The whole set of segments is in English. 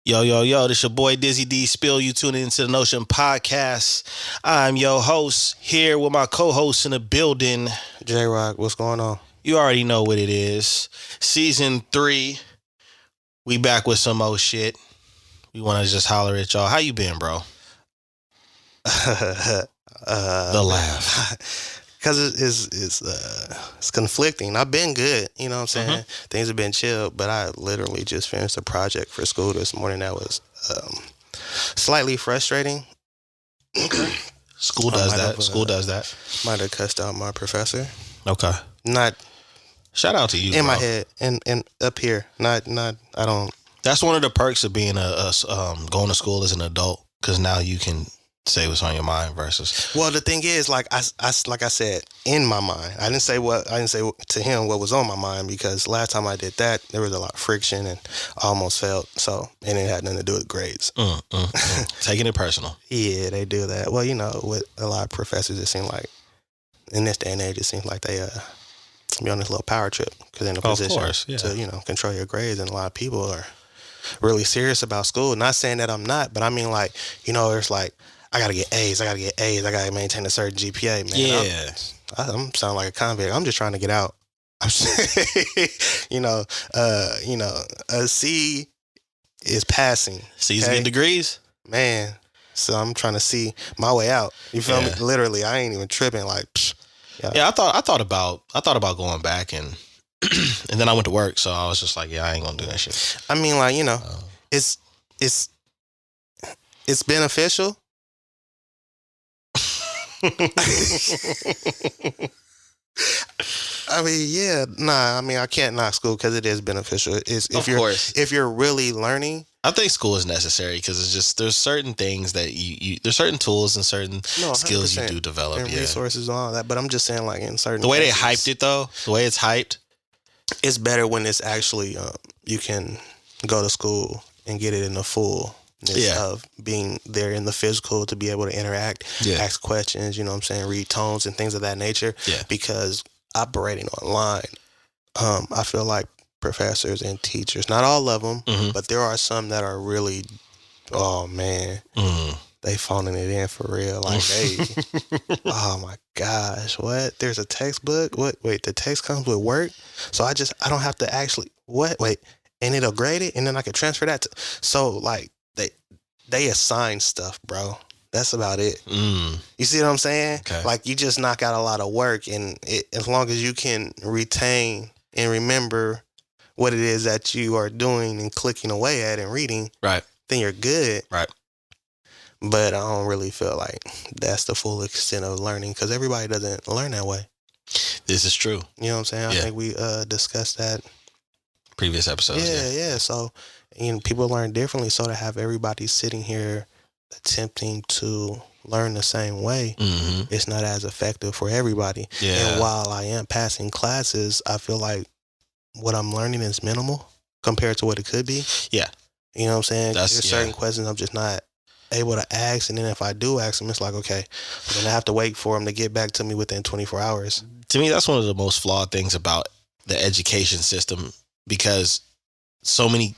Yo, yo, yo, this your boy Dizzy D Spill. You tuning into the Notion Podcast. I'm your host here with my co-host in the building. J-Rock, what's going on? You already know what it is. Season 3. We back with some more shit. We want to just holler at y'all. How you been, bro? The laugh. Because it's conflicting. I've been good, you know what I'm saying? Mm-hmm. Things have been chill, but I literally just finished a project for school this morning that was slightly frustrating. School does that. School does that. Might have cussed out my professor. Okay. Not shout out to you, in bro. my head and up here. Not. I don't. That's one of the perks of being going to school as an adult, because now you can say what's on your mind versus. Well, the thing is, like I said, in my mind, I didn't say to him what was on my mind, because last time I did that, there was a lot of friction and I almost failed. So, and it had nothing to do with grades. Taking it personal. Yeah, they do that. Well, you know, with a lot of professors, it seems like in this day and age, it seems like they be on this little power trip because they're in a position to control your grades, and a lot of people are really serious about school. Not saying that I'm not, but I mean, like, it's like, I gotta get A's. I gotta maintain a certain GPA, man. Yeah, I'm sounding like a convict. I'm just trying to get out. I'm a C is passing. C's getting degrees, man. So I'm trying to see my way out. You feel me? Literally, I ain't even tripping. Like, I thought about going back, and and then I went to work, so I was just like, I ain't gonna do that shit. I mean, like, it's beneficial. I can't knock school because it is beneficial. If you're really learning. I think school is necessary because it's just, there's certain things that there's certain tools and certain skills you do develop, and resources and all that. But I'm just saying, like, in certain the way they hyped it, though, the way it's hyped, it's better when it's actually you can go to school and get it in the full. Of being there in the physical to be able to interact, ask questions, read tones and things of that nature. Yeah. Because operating online, I feel like professors and teachers, not all of them, but there are some that are really, oh man, they phoning it in for real. Like, hey, oh my gosh, what? There's a textbook? What? Wait, the text comes with work? So I don't have to actually, what? Wait, and it'll grade it, and then I can transfer that to, so like, they assign stuff, bro. That's about it. You see what I'm saying? Okay. Like, you just knock out a lot of work, and as long as you can retain and remember what it is that you are doing and clicking away at and reading, right, then you're good. Right. But I don't really feel like that's the full extent of learning, because everybody doesn't learn that way. This is true. You know what I'm saying? I think we discussed that. Previous episodes. Yeah. So, people learn differently. So to have everybody sitting here attempting to learn the same way, it's not as effective for everybody. Yeah. And while I am passing classes, I feel like what I'm learning is minimal compared to what it could be. Yeah. You know what I'm saying? There's certain questions I'm just not able to ask. And then if I do ask them, it's like, okay, I'm going to have to wait for them to get back to me within 24 hours. To me, that's one of the most flawed things about the education system, because so many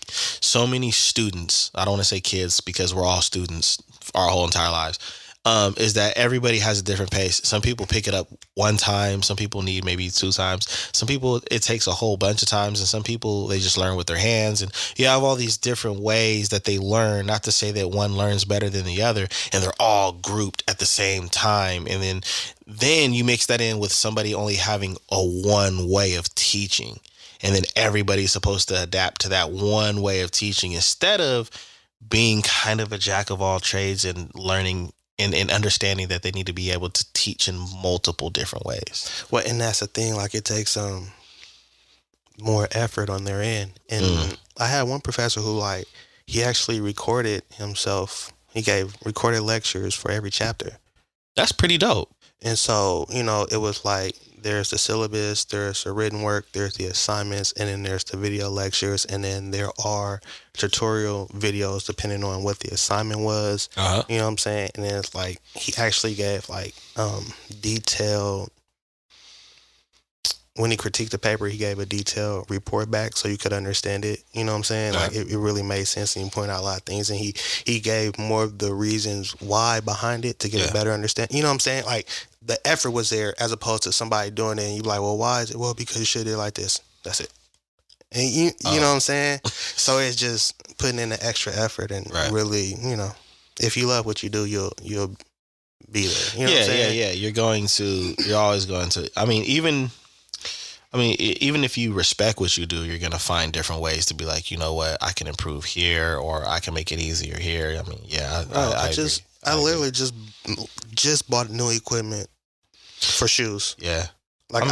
students, I don't want to say kids because we're all students our whole entire lives, is that everybody has a different pace. Some people pick it up one time. Some people need maybe 2 times. Some people, it takes a whole bunch of times. And some people, they just learn with their hands. And you have all these different ways that they learn, not to say that one learns better than the other, and they're all grouped at the same time. And then you mix that in with somebody only having a one way of teaching. And then everybody's supposed to adapt to that one way of teaching, instead of being kind of a jack of all trades and learning and understanding that they need to be able to teach in multiple different ways. Well, and that's the thing. Like, it takes more effort on their end. And I had one professor who, like, he actually recorded himself. He gave recorded lectures for every chapter. That's pretty dope. And so, it was like, there's the syllabus, there's the written work, there's the assignments, and then there's the video lectures, and then there are tutorial videos depending on what the assignment was. You know what I'm saying? And then it's like, he actually gave like detailed when he critiqued the paper, he gave a detailed report back so you could understand it. You know what I'm saying? Like it really made sense, and he pointed out a lot of things, and he gave more of the reasons why behind it to get a better understanding. You know what I'm saying? Like the effort was there, as opposed to somebody doing it and you like, well, why is it? Well, because you should have did like this. That's it. And you know what I'm saying? So it's just putting in the extra effort and really, you know, if you love what you do, you'll be there. You know what I'm saying? Yeah. You're always going to. I mean, even if you respect what you do, you're gonna find different ways to be like, you know what, I can improve here, or I can make it easier here. I mean, I literally just bought new equipment for shoes. Yeah, like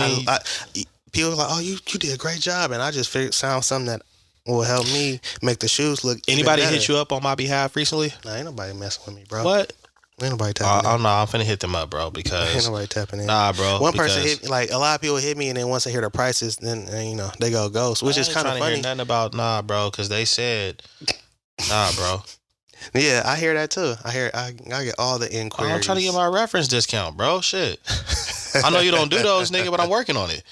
people are like, oh, you did a great job, and I just found something that will help me make the shoes look. Anybody hit you up on my behalf recently? Nah, ain't nobody messing with me, bro. What? Ain't nobody tapping in. Oh no, I'm finna hit them up, bro, because ain't nobody tapping in. Nah, bro. One person hit me, like a lot of people hit me, and then once they hear the prices, then you know they go ghost, which is kind of funny. Hear nothing about bro, because they said bro. Yeah, I hear that too. I get all the inquiries. I'm trying to get my reference discount, bro. Shit. I know you don't do those, nigga, but I'm working on it.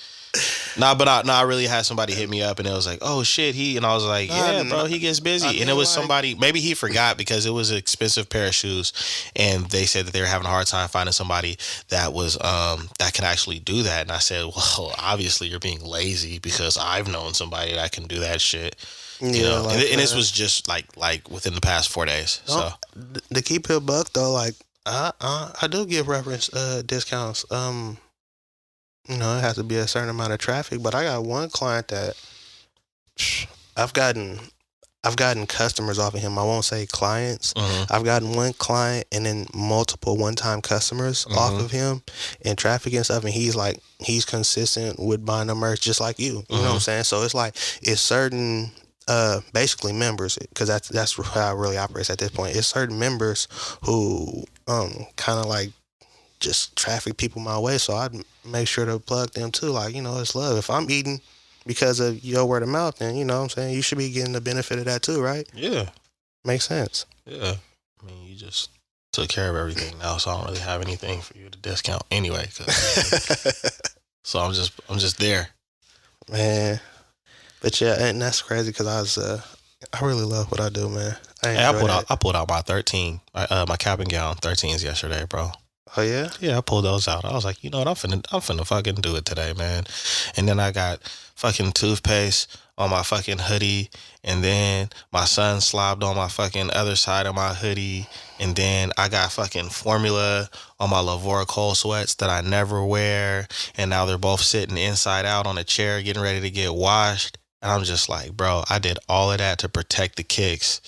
I really had somebody hit me up, and it was like, oh shit, and I was like, yeah, bro, he gets busy. And it was somebody, maybe he forgot because it was an expensive pair of shoes, and they said that they were having a hard time finding somebody that was that could actually do that. And I said, well, obviously you're being lazy, because I've known somebody that can do that shit. You know, like, and this was just like within the past 4 days. So to keep it a buck though, like I do give reference discounts. You know, it has to be a certain amount of traffic, but I got one client that I've gotten customers off of him. I won't say clients. I've gotten one client and then multiple one-time customers off of him and traffic and stuff. And he's consistent with buying the merch just like you. You know what I'm saying? So it's certain basically members, because that's how it really operates at this point. It's certain members who kind of like just traffic people my way, so I'd make sure to plug them too. Like, you know, it's love. If I'm eating because of your word of mouth, then, you know what I'm saying, you should be getting the benefit of that too, right? Yeah. Makes sense. Yeah. I mean, you just took care of everything now, so I don't really have anything for you to discount anyway. So I'm just there. Man. But yeah, and that's crazy, because I really love what I do, man. I pulled out my 13, my cap and gown 13s yesterday, bro. Oh yeah? Yeah, I pulled those out. I was like, you know what, I'm finna fucking do it today, man. And then I got fucking toothpaste on my fucking hoodie, and then my son slobbed on my fucking other side of my hoodie, and then I got fucking formula on my Lavora cold sweats that I never wear, and now they're both sitting inside out on a chair getting ready to get washed. And I'm just like, bro, I did all of that to protect the kicks.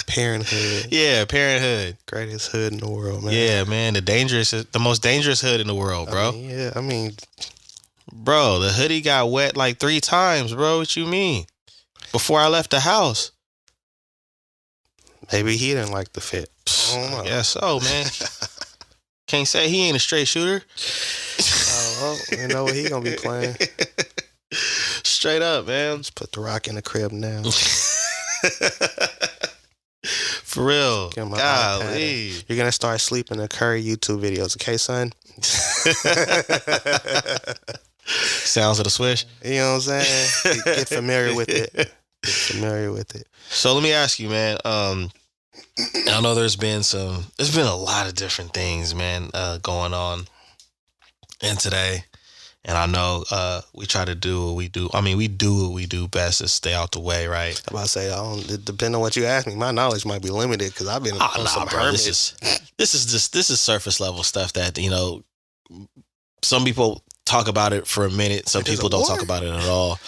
Parenthood. Yeah, parenthood. Greatest hood in the world, man. Yeah, man. The most dangerous hood in the world, bro. I mean, bro, the hoodie got wet like 3 times, bro. What you mean? Before I left the house. Maybe he didn't like the fit. I don't know. I guess so, man. Can't say he ain't a straight shooter. Well, you know what he gonna be playing. Straight up, man. Just put the rock in the crib now. For real. Golly. You're gonna start sleeping in Curry YouTube videos, okay, son? Sounds of the swish. You know what I'm saying? Get familiar with it. So let me ask you, man. I know there's been a lot of different things, man, going on in today. And I know we try to do what we do. I mean, we do what we do best to stay out the way, right? I'm about to say, depending on what you ask me, my knowledge might be limited, because I've been on some hermits. This is surface level stuff that, you know, some people talk about it for a minute. Some people don't talk about it at all.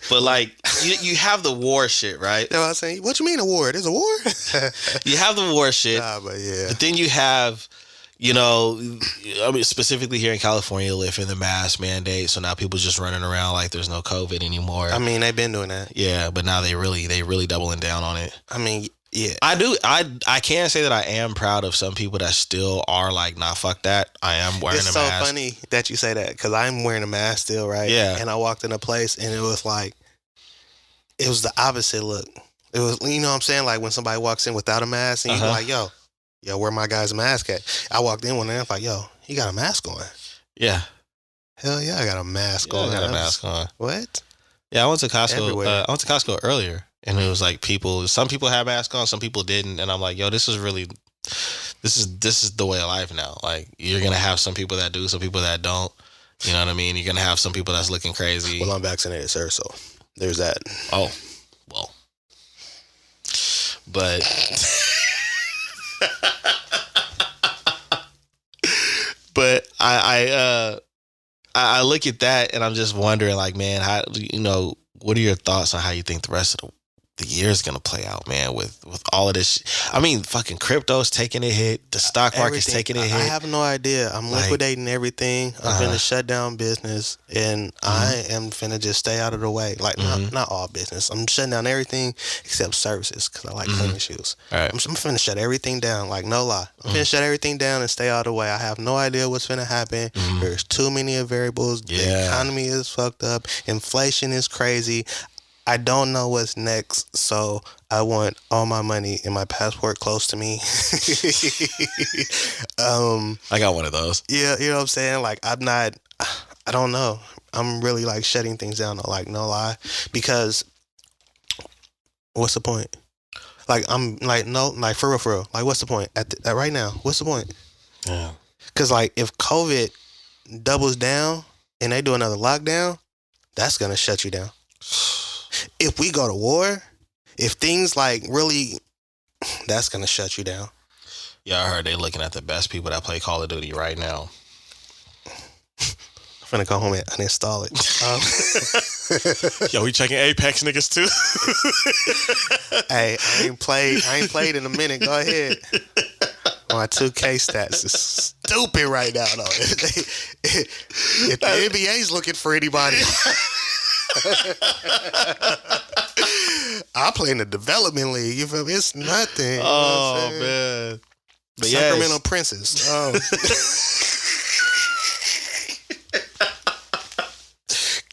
But like, you have the war shit, right? You know what I'm saying? What you mean a war? There's a war? You have the war shit. But yeah. But then you have, you know, I mean, specifically here in California, lifting the mask mandate. So now people just running around like there's no COVID anymore. I mean, they've been doing that. Yeah, but now they really doubling down on it. I mean, yeah. I can say that I am proud of some people that still are like, nah, fuck that. I am wearing a mask. It's so funny that you say that, because I'm wearing a mask still, right? Yeah. And I walked in a place, and it was the opposite look. It was, you know what I'm saying? Like when somebody walks in without a mask, and you're like, yo, where my guy's mask at? I walked in one day, and I'm like, yo, he got a mask on. Yeah. Hell yeah, I got a mask on. I got a mask on. What? Yeah, I went to Costco. Everywhere. I went to Costco earlier, and it was like some people had masks on, some people didn't, and I'm like, yo, this is the way of life now. Like, you're gonna have some people that do, some people that don't. You know what I mean? You're gonna have some people that's looking crazy. Well, I'm vaccinated, sir, so there's that. Oh, well, but but I look at that and I'm just wondering, like, man, how, what are your thoughts on how you think the rest of the year is gonna play out, man, with all of this. I mean, fucking crypto's taking a hit. The stock market's taking a hit. I have no idea. I'm liquidating everything. I'm finna shut down business, and I am finna just stay out of the way. Like, not all business. I'm shutting down everything except services because I like cleaning shoes. All right. I'm finna shut everything down. Like, no lie. I'm finna shut everything down and stay out of the way. I have no idea what's finna happen. There's too many variables. Yeah. The economy is fucked up. Inflation is crazy. I don't know what's next, so I want all my money and my passport close to me. I got one of those. Yeah, you know what I'm saying? Like, I don't know. I'm really, like, shutting things down, like, no lie. Because what's the point? Like, I'm, like, no, like, for real. Like, what's the point? At right now, what's the point? Yeah. Because, like, if COVID doubles down and they do another lockdown, that's going to shut you down. If we go to war, if things like really, that's gonna shut you down. Yeah, I heard they looking at the best people that play Call of Duty right now. I'm finna go home and uninstall it. Yo, we checking Apex niggas too. Hey, I ain't played in a minute. Go ahead. My 2K stats is stupid right now, though. If the NBA's looking for anybody. I play in the development league. You feel me? It's nothing. Oh, man. But Sacramento Princes. Oh.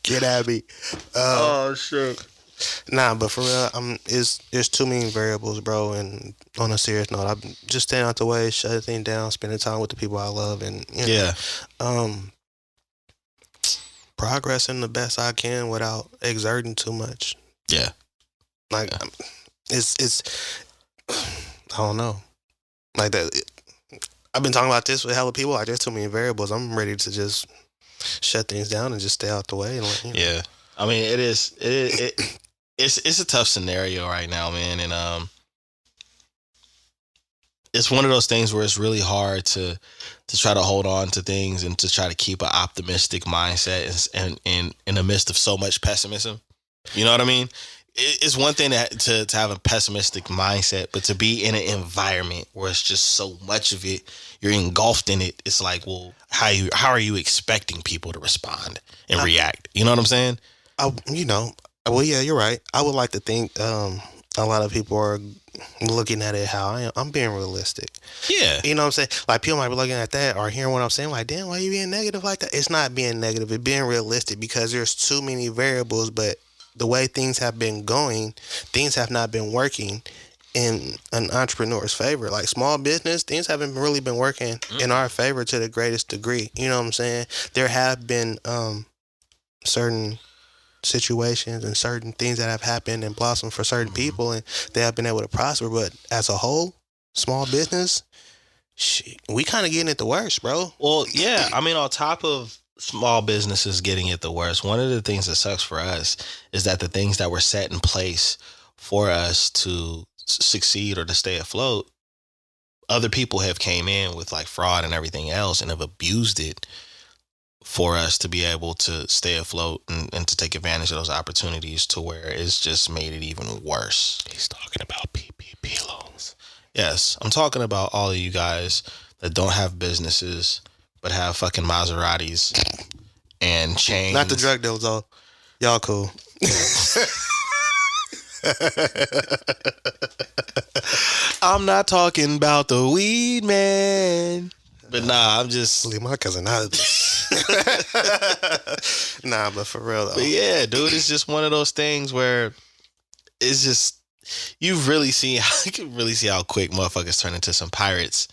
Get at me. Shit. Nah, but for real, there's too many variables, bro. And on a serious note, I'm just staying out the way, shutting things down, spending time with the people I love, and progressing the best I can without exerting too much. Yeah. Like, it's I don't know. Like that. I've been talking about this with hella people. Like, there's too many variables. I'm ready to just shut things down and just stay out the way. And Yeah. I mean, it's a tough scenario right now, man. And it's one of those things where it's really hard to try to hold on to things and to try to keep an optimistic mindset and in the midst of so much pessimism. You know what I mean? It's one thing to have a pessimistic mindset, but to be in an environment where it's just so much of it, you're engulfed in it. It's like, well, how are you expecting people to respond and react? You know what I'm saying? Well, yeah, you're right. I would like to think a lot of people are looking at it how I'm being realistic. Yeah. You know what I'm saying? Like, people might be looking at that or hearing what I'm saying, like, damn, why are you being negative like that? It's not being negative. It's being realistic because there's too many variables, but the way things have been going, things have not been working in an entrepreneur's favor. Like, small business, things haven't really been working in our favor to the greatest degree. You know what I'm saying? There have been certain situations and certain things that have happened and blossomed for certain people, and they have been able to prosper. But as a whole, small business, we kind of getting it the worst, bro. Well, yeah. I mean, on top of small businesses getting it the worst, one of the things that sucks for us is that the things that were set in place for us to succeed or to stay afloat, other people have came in with like fraud and everything else and have abused it for us to be able to stay afloat and to take advantage of those opportunities, to where it's just made it even worse. He's talking about PPP loans. Yes, I'm talking about all of you guys that don't have businesses but have fucking Maseratis and chains. Not the drug dealers, though. Y'all cool. I'm not talking about the weed man. But nah, I'm just... Leave my cousin out of this. Nah, but for real, though. But yeah, dude, it's just one of those things where it's just... You can really see how quick motherfuckers turn into some pirates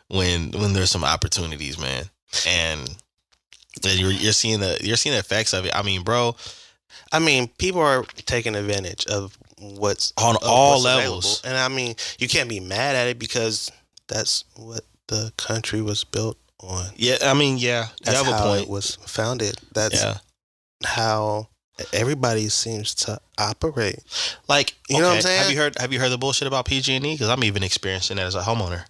when there's some opportunities, man. And And you're seeing the effects of it. I mean, bro. I mean, people are taking advantage of what's on all what's levels, available. And I mean, you can't be mad at it because that's what the country was built on. Yeah, I mean, yeah, that's you have how a point. It was founded. That's how everybody seems to operate. Like, you know what I'm saying? Have you heard the bullshit about PG&E? Because I'm even experiencing it as a homeowner.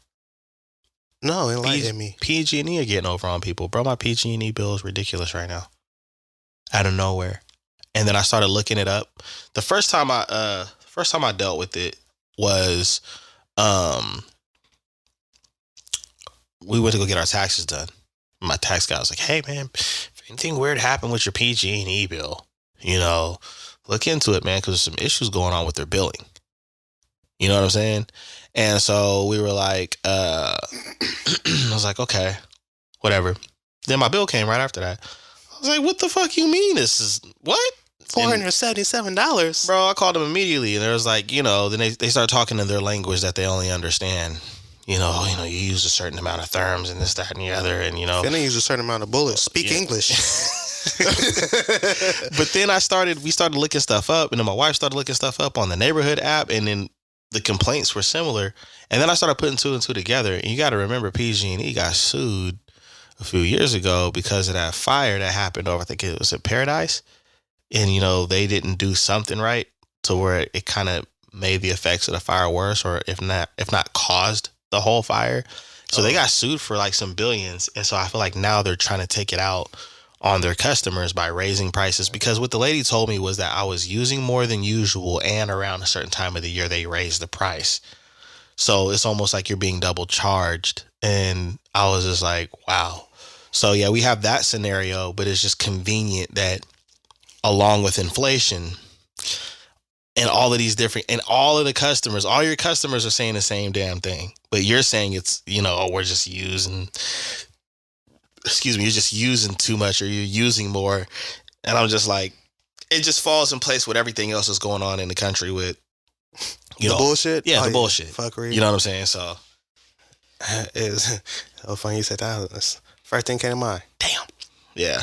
No, enlighten me. PG&E are getting over on people, bro. My PG&E bill is ridiculous right now, out of nowhere. And then I started looking it up. The first time I dealt with it was, we went to go get our taxes done. My tax guy was like, "Hey man, if anything weird happened with your PG&E bill, look into it, man, because there's some issues going on with their billing." You know what I'm saying? And so we were like, I was like, okay, whatever. Then my bill came right after that. I was like, what the fuck you mean? This is what? $477. Bro, I called them immediately, and there was like, then they start talking in their language that they only understand. You use a certain amount of terms and this, that, and the other, and Then they use a certain amount of bullets. Speak English. But then we started looking stuff up, and then my wife started looking stuff up on the neighborhood app, and then the complaints were similar. And then I started putting two and two together. And you got to remember, PG&E got sued a few years ago because of that fire that happened over, I think it was at Paradise. And, they didn't do something right to where it kind of made the effects of the fire worse, or if not caused the whole fire. So they got sued for like some billions. And so I feel like now they're trying to take it out on their customers by raising prices, because what the lady told me was that I was using more than usual, and around a certain time of the year they raised the price. So it's almost like you're being double charged. And I was just like, wow. So yeah, we have that scenario, but it's just convenient that along with inflation and all of these different, and all your customers are saying the same damn thing, but you're saying it's, we're just using, you're just using too much, or you're using more. And I'm just like, it just falls in place with everything else that's going on in the country with, the bullshit? Yeah, the bullshit. Fuckery. You know what I'm saying? So it's so funny you said that. First thing came to mind. Damn. Yeah.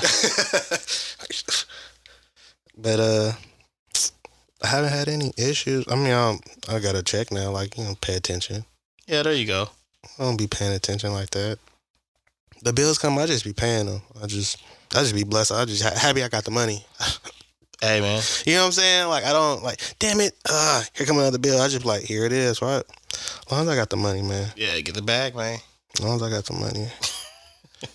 But I haven't had any issues. I mean, I gotta check now, like, pay attention. Yeah, there you go. I don't be paying attention like that. The bills come, I just be paying them. I just be blessed. I just happy I got the money. Hey man, you know what I'm saying? Like, I don't like, damn it, here come another bill. I just like, here it is, right? As long as I got the money, man. Yeah, get the bag, man. As long as I got the money.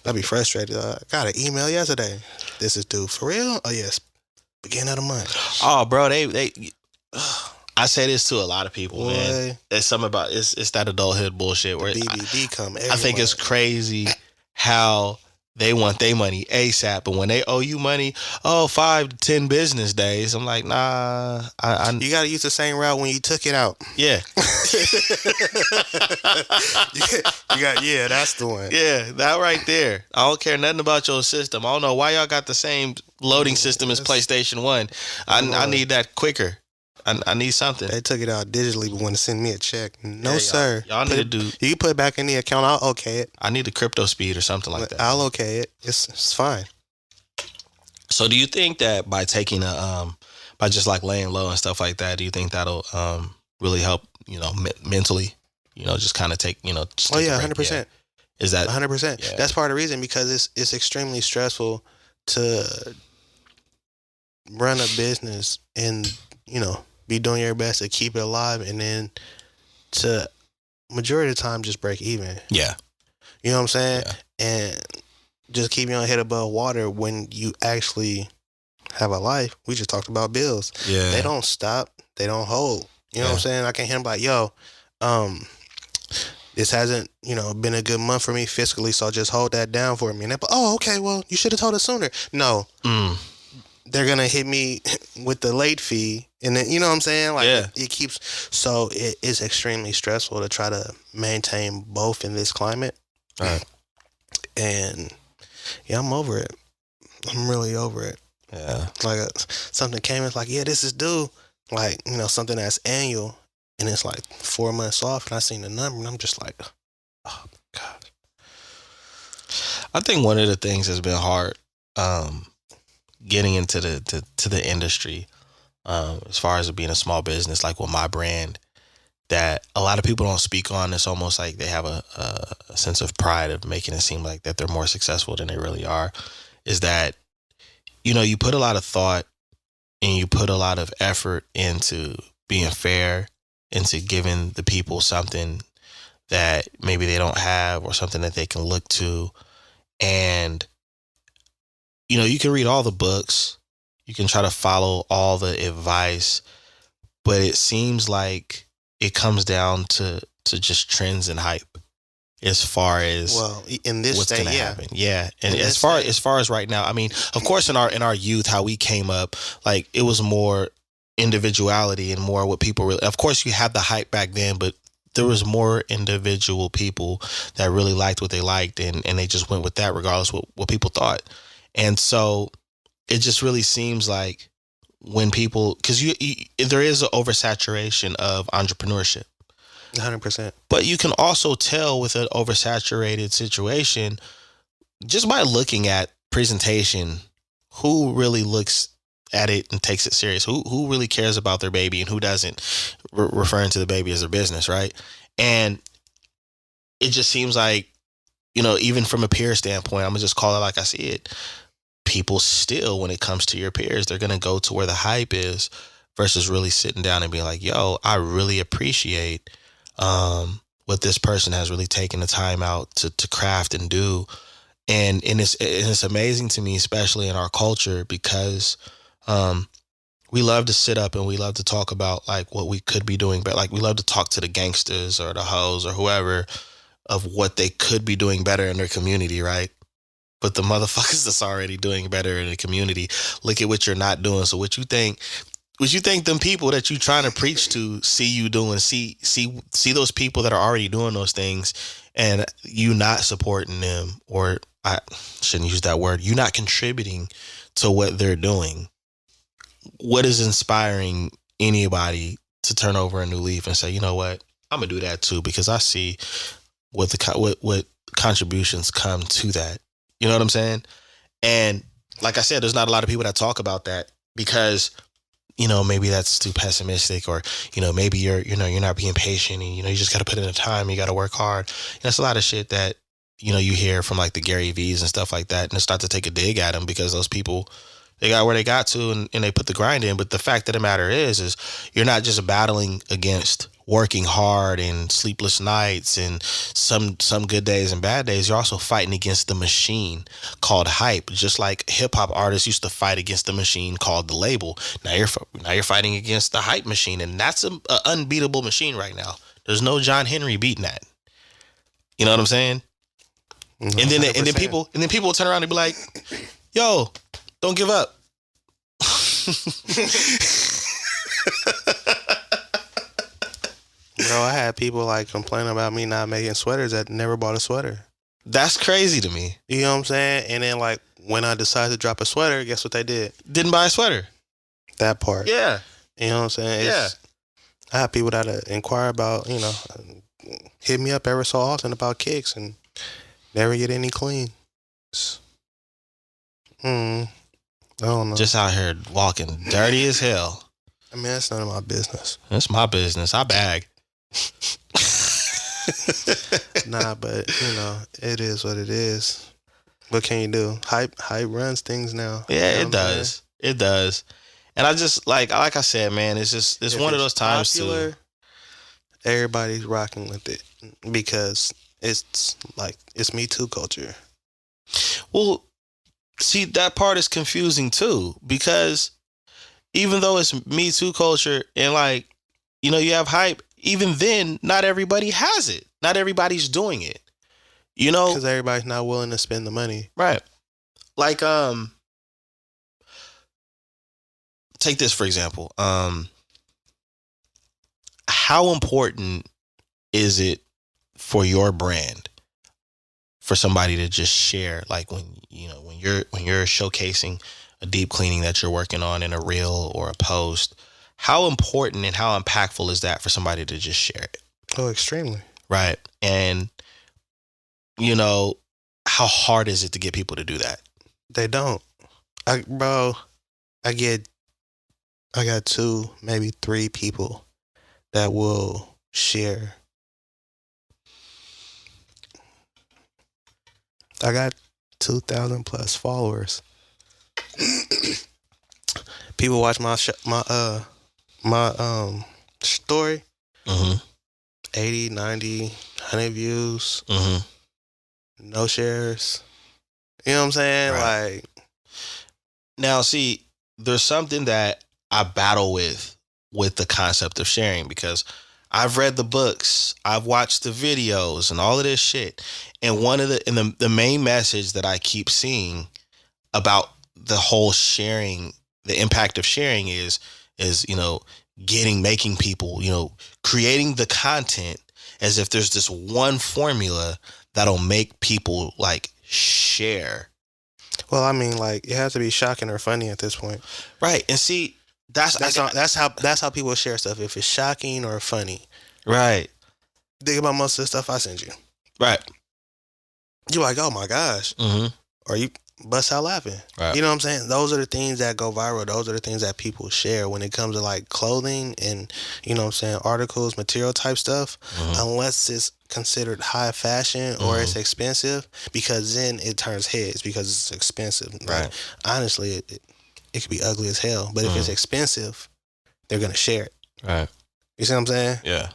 I'd be frustrated. I got an email yesterday. This is due. For real? Oh yes, beginning of the month. Oh, bro, they I say this to a lot of people, man. It's something about it's that adulthood bullshit where BBB come every I think month. It's crazy how they want their money ASAP, but when they owe you money, 5 to 10 business days. I'm like, nah. You gotta use the same route when you took it out. Yeah. Yeah, that's the one. Yeah, that right there. I don't care nothing about your system. I don't know why y'all got the same loading system as PlayStation 1. I need that quicker. I need something. They took it out digitally, but want to send me a check. No, sir. Y'all need to do. You can put it back in the account. I'll okay it. I need the crypto speed or something like that. I'll okay it. It's fine. So, do you think that by taking by just like laying low and stuff like that, do you think that'll really help? Mentally. Just kind of take. Just take 100%. Is that 100%? Yeah. That's part of the reason, because it's extremely stressful to run a business and be doing your best to keep it alive, and then to majority of the time just break even. Yeah. You know what I'm saying? Yeah. And just keep your head above water when you actually have a life. We just talked about bills. Yeah. They don't stop. They don't hold. You know what I'm saying? I can hear them like, yo, this hasn't, been a good month for me fiscally, so just hold that down for me. And they're like, oh, okay, well, you should have told us sooner. No. They're going to hit me with the late fee. And then, you know what I'm saying? Like, it keeps, so it is extremely stressful to try to maintain both in this climate. Right. And yeah, I'm over it. I'm really over it. Yeah. Like something came, it's like, yeah, this is due. Like, something that's annual, and it's like 4 months off, and I seen the number, and I'm just like, oh my God. I think one of the things that's been hard getting into the industry, as far as it being a small business, like with my brand, that a lot of people don't speak on. It's almost like they have a sense of pride of making it seem like that they're more successful than they really are. Is that, you put a lot of thought and you put a lot of effort into being fair, into giving the people something that maybe they don't have, or something that they can look to. And, you can read all the books, you can try to follow all the advice, but it seems like it comes down to just trends and hype as far as in this what's going to happen. Yeah. And as far as right now, I mean, of course, in our youth, how we came up, like, it was more individuality and more what people really, of course you had the hype back then, but there was more individual people that really liked what they liked, and they just went with that regardless what people thought. And so it just really seems like when people, because there is an oversaturation of entrepreneurship. 100%. But you can also tell with an oversaturated situation, just by looking at presentation, who really looks at it and takes it serious, who really cares about their baby and who doesn't, referring to the baby as their business, right? And it just seems like, even from a peer standpoint, I'm gonna just call it like I see it, people still, when it comes to your peers, they're gonna go to where the hype is versus really sitting down and being like, yo, I really appreciate what this person has really taken the time out to craft and do. And it's amazing to me, especially in our culture, because we love to sit up and we love to talk about like what we could be doing, but like we love to talk to the gangsters or the hoes or whoever of what they could be doing better in their community, right? But the motherfuckers that's already doing better in the community, look at what you're not doing. So what you think them people that you trying to preach to see you doing, see those people that are already doing those things, and you not supporting them, or I shouldn't use that word, you not contributing to what they're doing. What is inspiring anybody to turn over a new leaf and say, you know what, I'm gonna do that too, because I see what contributions come to that. You know what I'm saying? And like I said, there's not a lot of people that talk about that because, maybe that's too pessimistic, or, maybe you're not being patient, and, you just got to put in the time, you got to work hard. That's a lot of shit that, you hear from like the Gary V's and stuff like that, and it's not to take a dig at them, because those people, they got where they got to, and they put the grind in. But the fact of the matter is you're not just battling against working hard and sleepless nights and some good days and bad days. You're also fighting against the machine called hype, just like hip hop artists used to fight against the machine called the label. Now you're fighting against the hype machine, and that's a unbeatable machine right now. There's no John Henry beating that. You know what I'm saying? 100%. And then people will turn around and be like, "Yo, don't give up." Bro, I had people like complaining about me not making sweaters that never bought a sweater. That's crazy to me. You know what I'm saying? And then like when I decided to drop a sweater, guess what they did? Didn't buy a sweater. That part. Yeah. You know what I'm saying? Yeah. I have people that inquire about, hit me up ever so often about kicks and never get any clean. I don't know. Just out here walking dirty as hell. I mean, that's none of my business. That's my business. I bag. Nah, but it is what it is. What can you do? Hype runs things now. Yeah, it does. It does. And I just like I said, man, it's one of those times popular, too. Everybody's rocking with it because it's Me Too culture. Well, see, that part is confusing too, because even though it's Me Too culture and you have hype, even then, not everybody has it. Not everybody's doing it. Because everybody's not willing to spend the money. Right. Like, take this for example. How important is it for your brand for somebody to just share, like when you're showcasing a deep cleaning that you're working on in a reel or a post? How important and how impactful is that for somebody to just share it? Oh, extremely. Right. And how hard is it to get people to do that? They don't. I got 2, maybe 3 people that will share. I got 2,000 plus followers. People watch my story. 80, 90, 100 views. No shares. You know what I'm saying? Right. Like, now, see, there's something that I battle with the concept of sharing, because I've read the books, I've watched the videos, and all of this shit. And the main message that I keep seeing about the whole sharing, the impact of sharing is making people, creating the content as if there's this one formula that'll make people like share. Well, I mean, like, it has to be shocking or funny at this point, right? And see, that's how people share stuff. If it's shocking or funny, right? Think about most of the stuff I send you, right? You're like, oh my gosh, or you bust out laughing. Right. You know what I'm saying? Those are the things that go viral. Those are the things that people share when it comes to like clothing and, you know what I'm saying, articles, material type stuff, unless it's considered high fashion or it's expensive, because then it turns heads because it's expensive. Right. Like, honestly, it could be ugly as hell, but if it's expensive, they're going to share it. Right. You see what I'm saying? Yeah.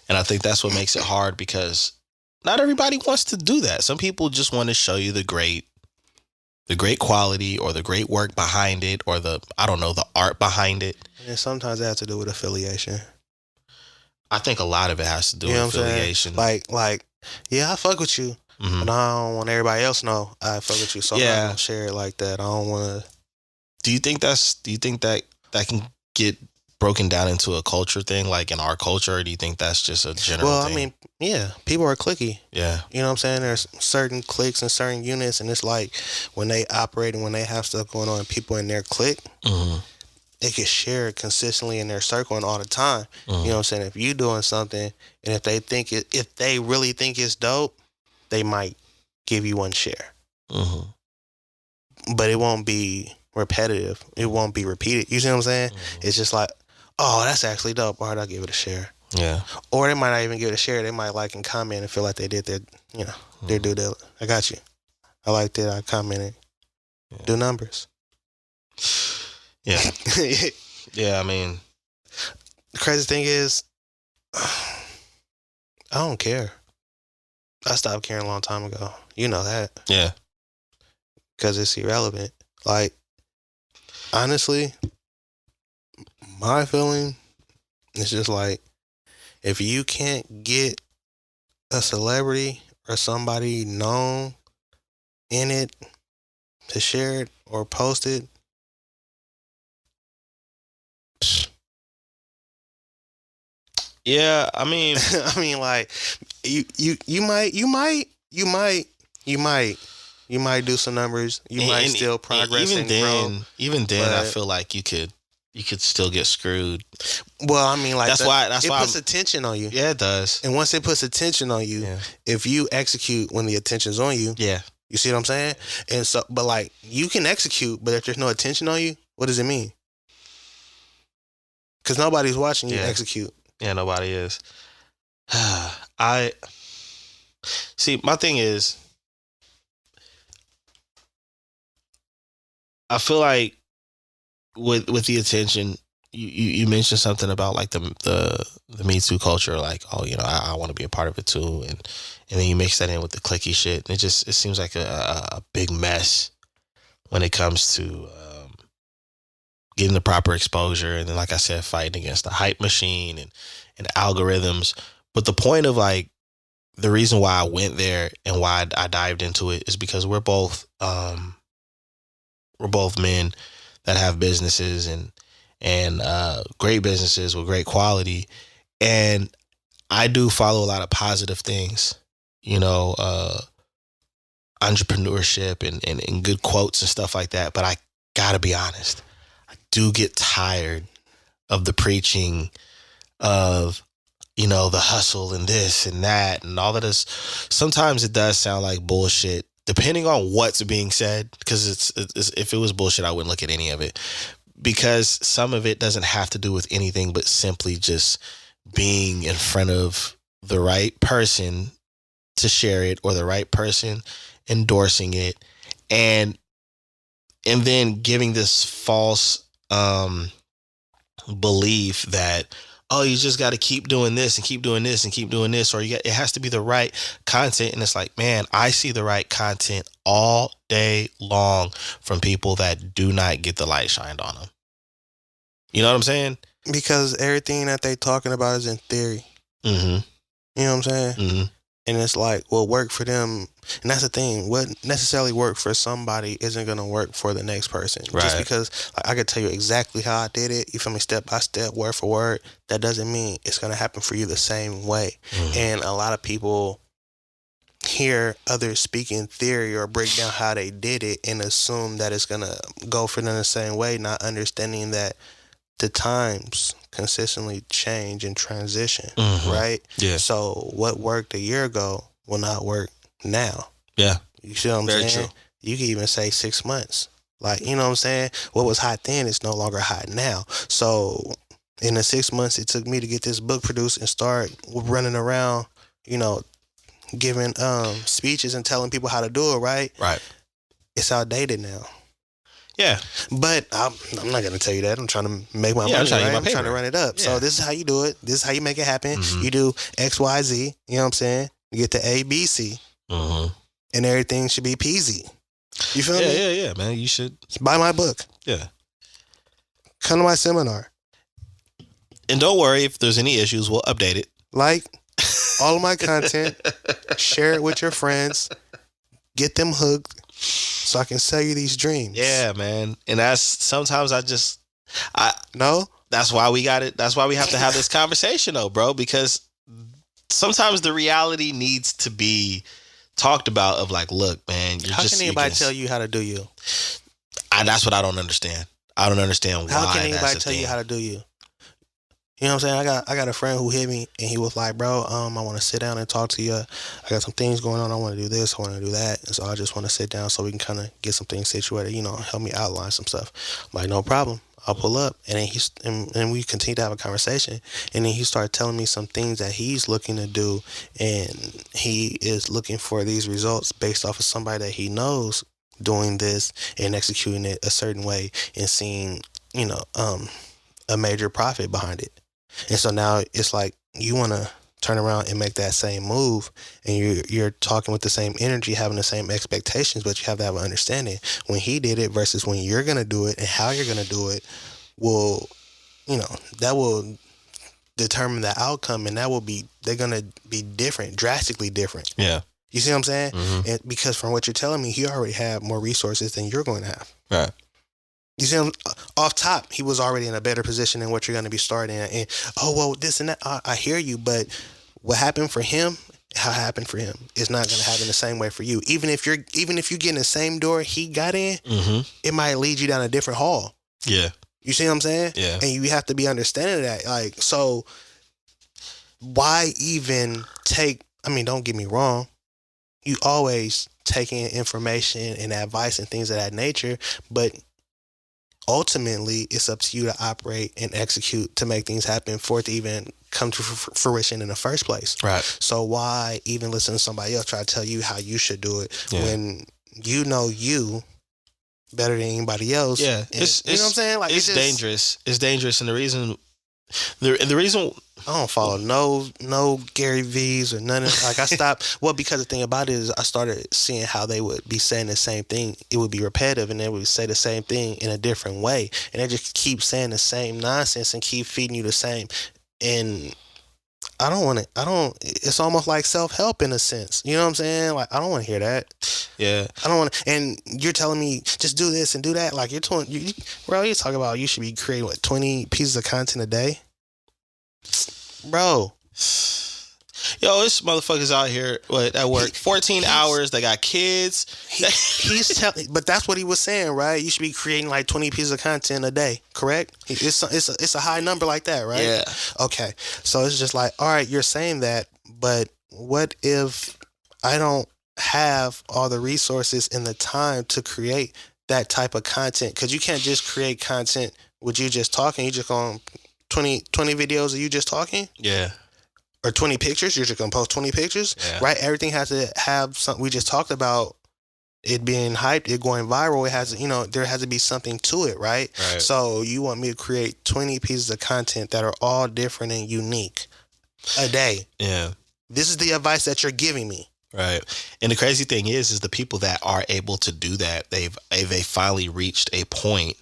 And I think that's what makes it hard, because not everybody wants to do that. Some people just want to show you the great quality or the great work behind it, or the art behind it. And sometimes it has to do with affiliation. I think a lot of it has to do with affiliation. Like, yeah, I fuck with you, but I don't want everybody else to know I fuck with you, so I'm not gonna share it like that. I don't want to. Do you think that can get broken down into a culture thing, like in our culture, or do you think that's just a general thing? I mean, yeah, people are cliquey. Yeah. You know what I'm saying? There's certain cliques and certain units, and it's like when they operate and when they have stuff going on, people in their clique, they can share it consistently in their circle and all the time. You know what I'm saying? If you doing something, and if they really think it's dope, they might give you one share. But it won't be repetitive. It won't be repeated. You see what I'm saying? It's just like, oh, that's actually dope. All right, I'll give it a share. Yeah. Or they might not even give it a share. They might like and comment and feel like they did their due diligence. I got you. I liked it. I commented. Yeah. Do numbers. Yeah. Yeah, I mean, the crazy thing is, I don't care. I stopped caring a long time ago. You know that. Yeah. Because it's irrelevant. Like, honestly, my feeling is just like, if you can't get a celebrity or somebody known in it to share it or post it, yeah, I mean, like, you might do some numbers. You might still progress. Even then, I feel like you could still get screwed. Well, I mean, like, that's why it puts attention on you. Yeah, it does. And once it puts attention on you, if you execute when the attention's on you, you see what I'm saying? And so, but like, you can execute, but if there's no attention on you, what does it mean? Because nobody's watching you execute. Yeah, nobody is. I see. My thing is, I feel like with the attention, you mentioned something about like the Me Too culture, like, oh, I want to be a part of it too, and then you mix that in with the cliquey shit, and it seems like a big mess when it comes to getting the proper exposure, and then, like I said, fighting against the hype machine and algorithms. But the point of, like, the reason why I went there and why I dived into it is because we're both men that have businesses and great businesses with great quality, and I do follow a lot of positive things, entrepreneurship and good quotes and stuff like that. But I gotta be honest, I do get tired of the preaching of, the hustle and this and that and all of this. Sometimes it does sound like bullshit, depending on what's being said, because it's if it was bullshit, I wouldn't look at any of it, because some of it doesn't have to do with anything but simply just being in front of the right person to share it, or the right person endorsing it, and then giving this false belief that, oh, you just got to keep doing this and keep doing this and keep doing this, or it has to be the right content. And it's like, man, I see the right content all day long from people that do not get the light shined on them. You know what I'm saying? Because everything that they talking about is in theory. Mm-hmm. You know what I'm saying? Mm-hmm. And it's like, what worked for them, and that's the thing, what necessarily worked for somebody isn't going to work for the next person. Right. Just because I could tell you exactly how I did it, you feel me, step by step, word for word, that doesn't mean it's going to happen for you the same way. Mm-hmm. And a lot of people hear others speak in theory or break down how they did it and assume that it's going to go for them the same way, not understanding that the times consistently change and transition, mm-hmm. right? Yeah. So what worked a year ago will not work now. Yeah. You see what I'm Very saying? True. You can even say 6 months. Like, you know what I'm saying? What was hot then is no longer hot now. So in the 6 months it took me to get this book produced and start running around, you know, giving speeches and telling people how to do it, right? Right. It's outdated now. Yeah. But I'm not going to tell you that. I'm trying to make my money, right? I'm trying to run it up. Yeah. So this is how you do it. This is how you make it happen. Mm-hmm. You do X, Y, Z. You know what I'm saying? You get to A, B, C. Mm-hmm. And everything should be peasy. You feel me? Yeah, man. You should. Buy my book. Yeah. Come to my seminar. And don't worry, if there's any issues, we'll update it. Like all of my content. Share it with your friends. Get them hooked. So I can sell you these dreams. Yeah, man. And that's sometimes no. That's why we got it. That's why we have to have this conversation, though, bro. Because sometimes the reality needs to be talked about. Of like, look, man, how can anybody tell you how to do you? That's what I don't understand. I don't understand why. How can anybody tell you how to do you? You know what I'm saying? I got a friend who hit me and he was like, bro, I want to sit down and talk to you. I got some things going on. I want to do this. I want to do that. And so I just want to sit down so we can kind of get some things situated, you know, help me outline some stuff. I'm like, no problem. I'll pull up. And then and we continue to have a conversation. And then he started telling me some things that he's looking to do. And he is looking for these results based off of somebody that he knows doing this and executing it a certain way and seeing, you know, a major profit behind it. And so now it's like you want to turn around and make that same move, and you're talking with the same energy, having the same expectations, but you have to have an understanding when he did it versus when you're going to do it and how you're going to do it will, you know, that will determine the outcome, and they're going to be different, drastically different. Yeah. You see what I'm saying? Mm-hmm. And because from what you're telling me, he already had more resources than you're going to have. Right. You see him off top, he was already in a better position than what you're going to be starting at. And, oh, well, this and that, I hear you, but what happened for him, how it happened for him is not going to happen the same way for you. Even if you get in the same door he got in, mm-hmm. it might lead you down a different hall. Yeah. You see what I'm saying? Yeah. And you have to be understanding of that. Like, so why even don't get me wrong. You always take in information and advice and things of that nature, but ultimately it's up to you to operate and execute to make things happen for it to even come to fruition in the first place. Right. So why even listen to somebody else try to tell you how you should do it when you know you better than anybody else? Yeah. You know what I'm saying? Like it's dangerous. It's dangerous. And the reason I don't follow no Gary V's or none of, like, I stopped. Well, because the thing about it is I started seeing how they would be saying the same thing. It would be repetitive and they would say the same thing in a different way. And they just keep saying the same nonsense and keep feeding you the same. And it's almost like self-help in a sense. You know what I'm saying? Like, I don't want to hear that. Yeah. I don't want to, and you're telling me just do this and do that. Like, you're talking about you should be creating 20 pieces of content a day? Bro. Yo, this motherfuckers out here at work 14 hours. They got kids. He's telling, but that's what he was saying, right? You should be creating like 20 pieces of content a day, correct? It's a high number like that, right? Yeah. Okay, so it's just like, all right, you're saying that, but what if I don't have all the resources and the time to create that type of content, because you can't just create content with you just talking. You just going 20 videos of you just talking. Yeah. Or 20 pictures. You're just gonna post 20 pictures. Yeah. Right. Everything has to have something. We just talked about it being hyped, it going viral. It has, there has to be something to it, right? So you want me to create 20 pieces of content that are all different and unique a day. Yeah. This is the advice that you're giving me. Right. And the crazy thing is the people that are able to do that, they've finally reached a point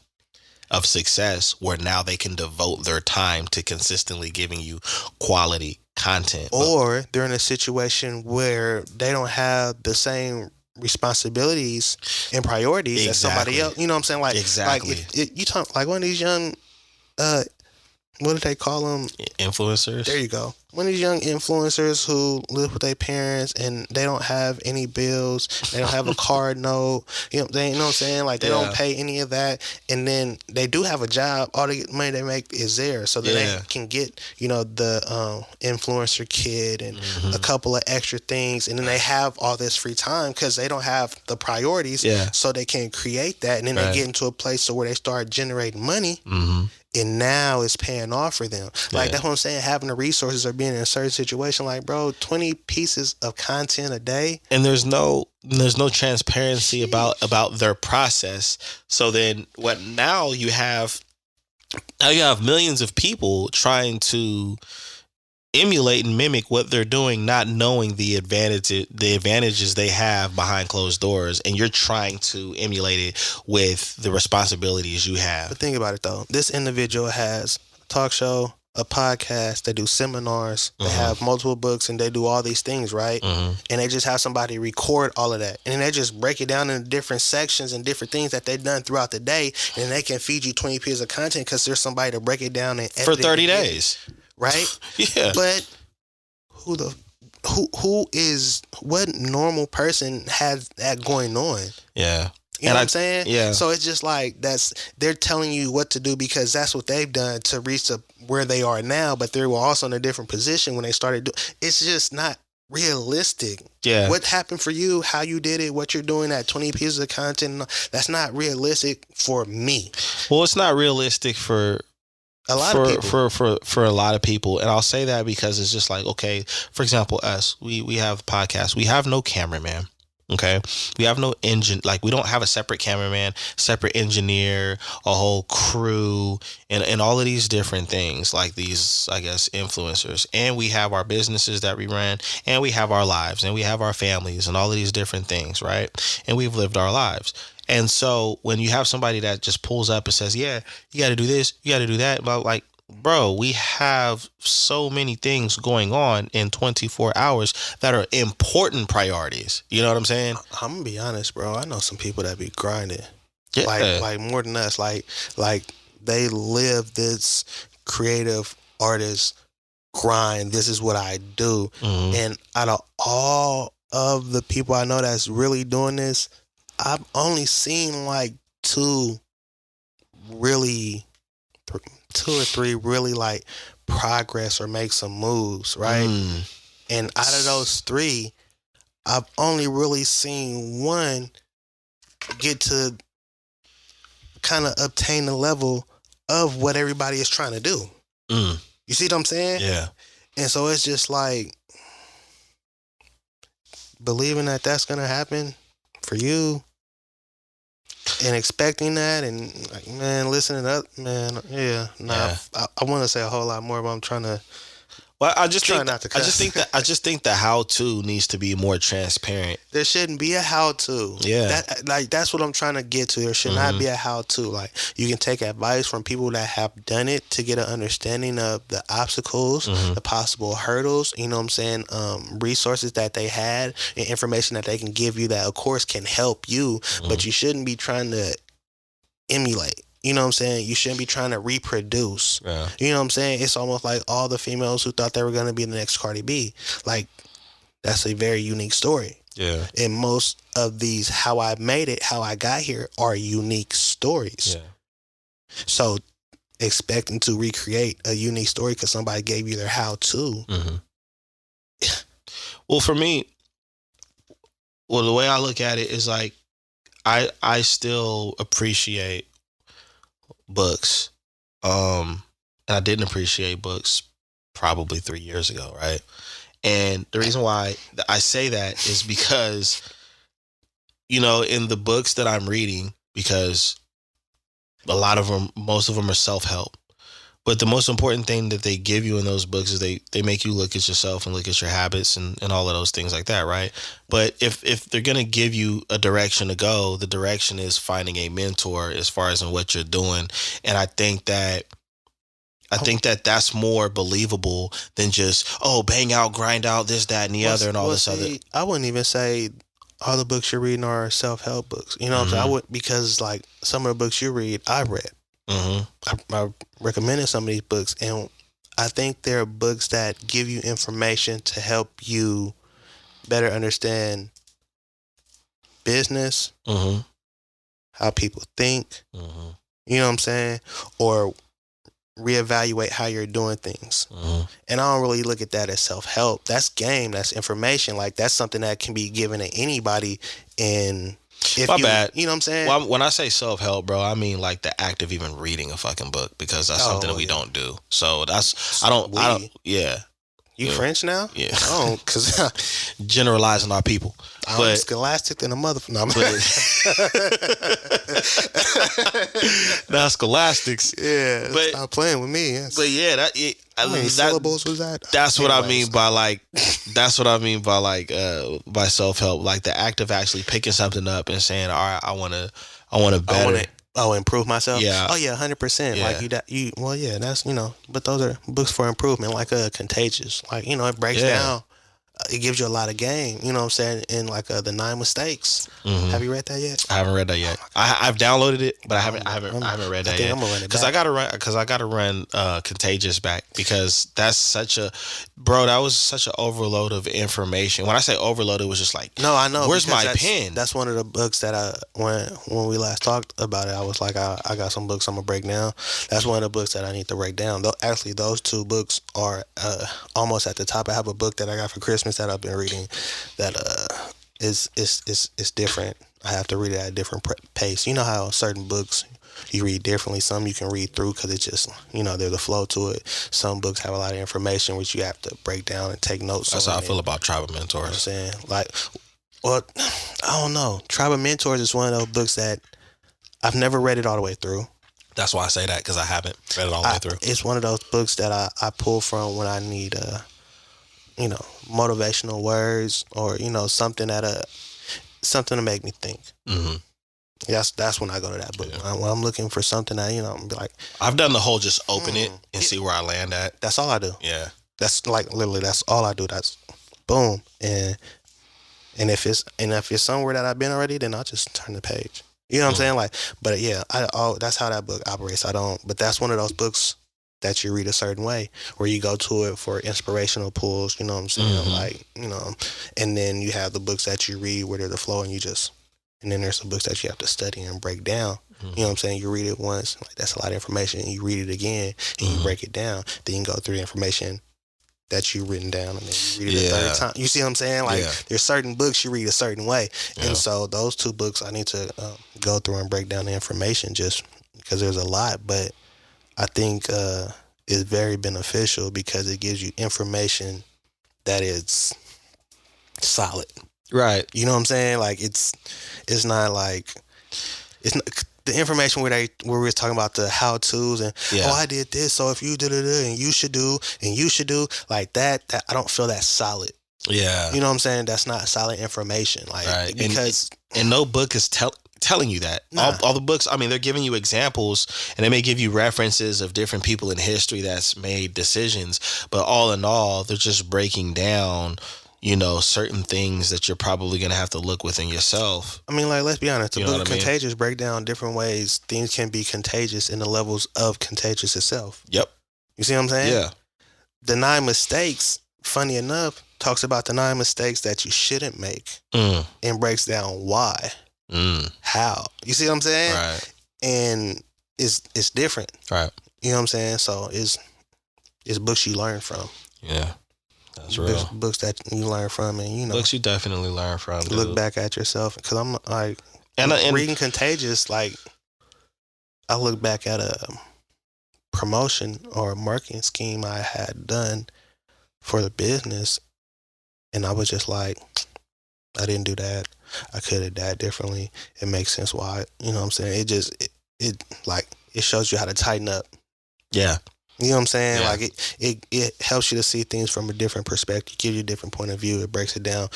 of success where now they can devote their time to consistently giving you quality content. Or they're in a situation where they don't have the same responsibilities and priorities as somebody else. You know what I'm saying? Like, exactly. Like if you talk like one of these young, what do they call them? Influencers. There you go. One of these young influencers who live with their parents and they don't have any bills. They don't have a card note. You know what I'm saying? Like, they don't pay any of that. And then they do have a job. All the money they make is there. So then they can get, the influencer kit and a couple of extra things. And then they have all this free time because they don't have the priorities. Yeah. So they can create that. And then they get into a place where they start generating money. And now it's paying off for them. Like, that's what I'm saying. Having the resources or being in a certain situation, like, bro, 20 pieces of content a day. And there's no transparency about their process. So then now you have millions of people trying to emulate and mimic what they're doing, not knowing the advantages they have behind closed doors, and you're trying to emulate it with the responsibilities you have. But think about it though. This individual has a talk show, a podcast, they do seminars, they have multiple books, and they do all these things, right? And they just have somebody record all of that. And then they just break it down into different sections and different things that they've done throughout the day, and they can feed you 20 pieces of content because there's somebody to break it down and edit for 30 days. Right? Yeah. But what normal person has that going on? Yeah. You know what I'm saying? Yeah. So it's just like they're telling you what to do because that's what they've done to reach where they are now, but they were also in a different position when they started doing. It's just not realistic. Yeah. What happened for you, how you did it, what you're doing at 20 pieces of content, that's not realistic for me. Well, it's not realistic for a lot of people. For a lot of people. And I'll say that because it's just like, okay, for example, us, we have podcasts. We have no cameraman. Okay. We have no engine. Like, we don't have a separate cameraman, separate engineer, a whole crew, and all of these different things, like these, I guess, influencers. And we have our businesses that we run, and we have our lives, and we have our families, and all of these different things, right? And we've lived our lives. And so when you have somebody that just pulls up and says, yeah, you got to do this, you got to do that, but like, bro, we have so many things going on in 24 hours that are important priorities. You know what I'm saying? I'm gonna be honest, bro. I know some people that be grinding, yeah. like more than us. Like they live this creative artist grind. This is what I do. And out of all of the people I know that's really doing this, I've only seen like two or three really like progress or make some moves, right? And out of those three, I've only really seen one get to kind of obtain the level of what everybody is trying to do. You see what I'm saying? Yeah. And so it's just like believing that that's going to happen for you and expecting that, and like, man, listening up, man, I want to say a whole lot more, but I'm trying to. Well, I just think the how-to needs to be more transparent. There shouldn't be a how-to. Yeah, that's what I'm trying to get to. There should not be a how-to. Like, you can take advice from people that have done it to get an understanding of the obstacles, the possible hurdles. You know what I'm saying? Resources that they had and information that they can give you that, of course, can help you. But you shouldn't be trying to emulate. You know what I'm saying? You shouldn't be trying to reproduce. Yeah. You know what I'm saying? It's almost like all the females who thought they were going to be the next Cardi B. Like, that's a very unique story. Yeah. And most of these, how I made it, how I got here, are unique stories. Yeah. So, expecting to recreate a unique story because somebody gave you their how-to. Well, for me, Well, the way I look at it is like I still appreciate books. And I didn't appreciate books probably 3 years ago, right? And the reason why I say that is because, in the books that I'm reading, because a lot of them, most of them are self-help. But the most important thing that they give you in those books is they make you look at yourself and look at your habits and all of those things like that, right? But if they're going to give you a direction to go, the direction is finding a mentor as far as in what you're doing. And I think that that's more believable than just, bang out, grind out, this, that, and the other, and all this other. I wouldn't even say all the books you're reading are self-help books. You know what I'm saying? I would, because like some of the books you read, I read. I recommended some of these books, and I think they're books that give you information to help you better understand business, how people think. You know what I'm saying? Or reevaluate how you're doing things. And I don't really look at that as self-help. That's game. That's information. Like, that's something that can be given to anybody. And bad. You know what I'm saying? Well, when I say self-help, bro, I mean like the act of even reading a fucking book, because that's something that we don't do. So that's, I don't, yeah. You French now? Yeah. Oh, because generalizing our people. I'm scholastic than a motherfucker. No, not scholastics. Yeah, but stop playing with me. Yes. But yeah, how many syllables was that? That's what I mean by like. That's what I mean by like by self-help. Like the act of actually picking something up and saying, "All right, I want to better." Improve myself. Yeah. Oh yeah, 100%. Yeah. Like you. Well, yeah. That's But those are books for improvement. Like Contagious. Like it breaks down. It gives you a lot of game. You know what I'm saying? And like the 9 Mistakes. Have you read that yet? I haven't read that yet. I've downloaded it, but I haven't read that yet. I'm gonna run it because I gotta run Contagious back, because that's such a that was such an overload of information. When I say overload, it was just like, no, I know. Where's my pen? That's one of the books that when we last talked about it, I was like, I got some books I'm gonna break down. That's one of the books that I need to break down. Though actually, those 2 books are almost at the top. I have a book that I got for Christmas that I've been reading that is different. I have to read it at a different pace. You know how certain books you read differently. Some you can read through because it's just, there's a flow to it. Some books have a lot of information which you have to break down and take notes on. That's how I feel about Tribe of Mentors. You know what I'm saying? Like, well, I don't know. Tribe of Mentors is one of those books that I've never read it all the way through. That's why I say that, because I haven't read it all the way through. It's one of those books that I pull from when I need motivational words, or something to make me think. That's when I go to that book. Yeah. When I'm looking for something that I'm like, I've done the whole just open it and see where I land at. That's all I do. Yeah, that's like literally that's all I do. That's boom, and if it's somewhere that I've been already, then I'll just turn the page. You know what I'm saying? Like, but yeah, that's how that book operates. But that's one of those books that you read a certain way, where you go to it for inspirational pulls, you know what I'm saying? Like, and then you have the books that you read where there's a flow, and then there's the books that you have to study and break down. You know what I'm saying? You read it once, like that's a lot of information, and you read it again, and you break it down. Then you go through the information that you've written down, and then you read it a third time. You see what I'm saying? Like, there's certain books you read a certain way. And so those 2 books, I need to go through and break down the information, just because there's a lot. But I think it's very beneficial because it gives you information that is solid. Right. You know what I'm saying? Like, it's not like, it's not, the information where we were talking about the how-tos and, I did this, so if you did it, and you should do, like that I don't feel that solid. Yeah. You know what I'm saying? That's not solid information. Like, right. Because... And no book is telling you that. Nah. All the books, I mean, they're giving you examples, and they may give you references of different people in history that's made decisions, but all in all, they're just breaking down certain things that you're probably going to have to look within yourself. I mean, like, let's be honest. The book Contagious break down different ways things can be contagious in the levels of contagious itself. Yep. You see what I'm saying? Yeah. The 9 Mistakes, funny enough, talks about the 9 mistakes that you shouldn't make and breaks down why. How. You see what I'm saying? Right. And it's different. Right. You know what I'm saying? So it's books you learn from. Yeah. That's real. Books that you learn from, and books you definitely learn from. Dude. Look back at yourself, because I'm like, and reading Contagious. Like, I look back at a promotion or a marketing scheme I had done for the business, and I was just like, I didn't do that. I could have done that differently. It makes sense why. You know what I'm saying? It shows you how to tighten up. Yeah. You know what I'm saying? Yeah. Like it helps you to see things from a different perspective, gives you a different point of view. It breaks it down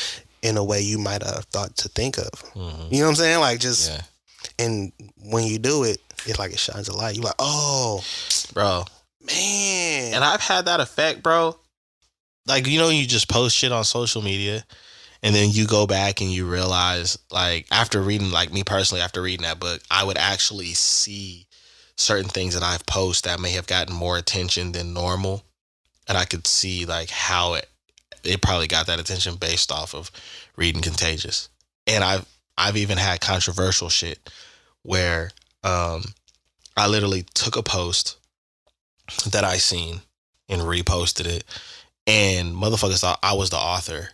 in a way you might have thought to think of. Mm-hmm. You know what I'm saying? Like and when you do it, it's like it shines a light. You're like, oh, bro, man. And I've had that effect, bro. Like, you just post shit on social media, and then you go back and you realize, like, after reading, like me personally, after reading that book, I would actually see certain things that I've posted that may have gotten more attention than normal. And I could see, like, how it probably got that attention based off of reading Contagious. And I've even had controversial shit where I literally took a post that I seen and reposted it, and motherfuckers thought I was the author.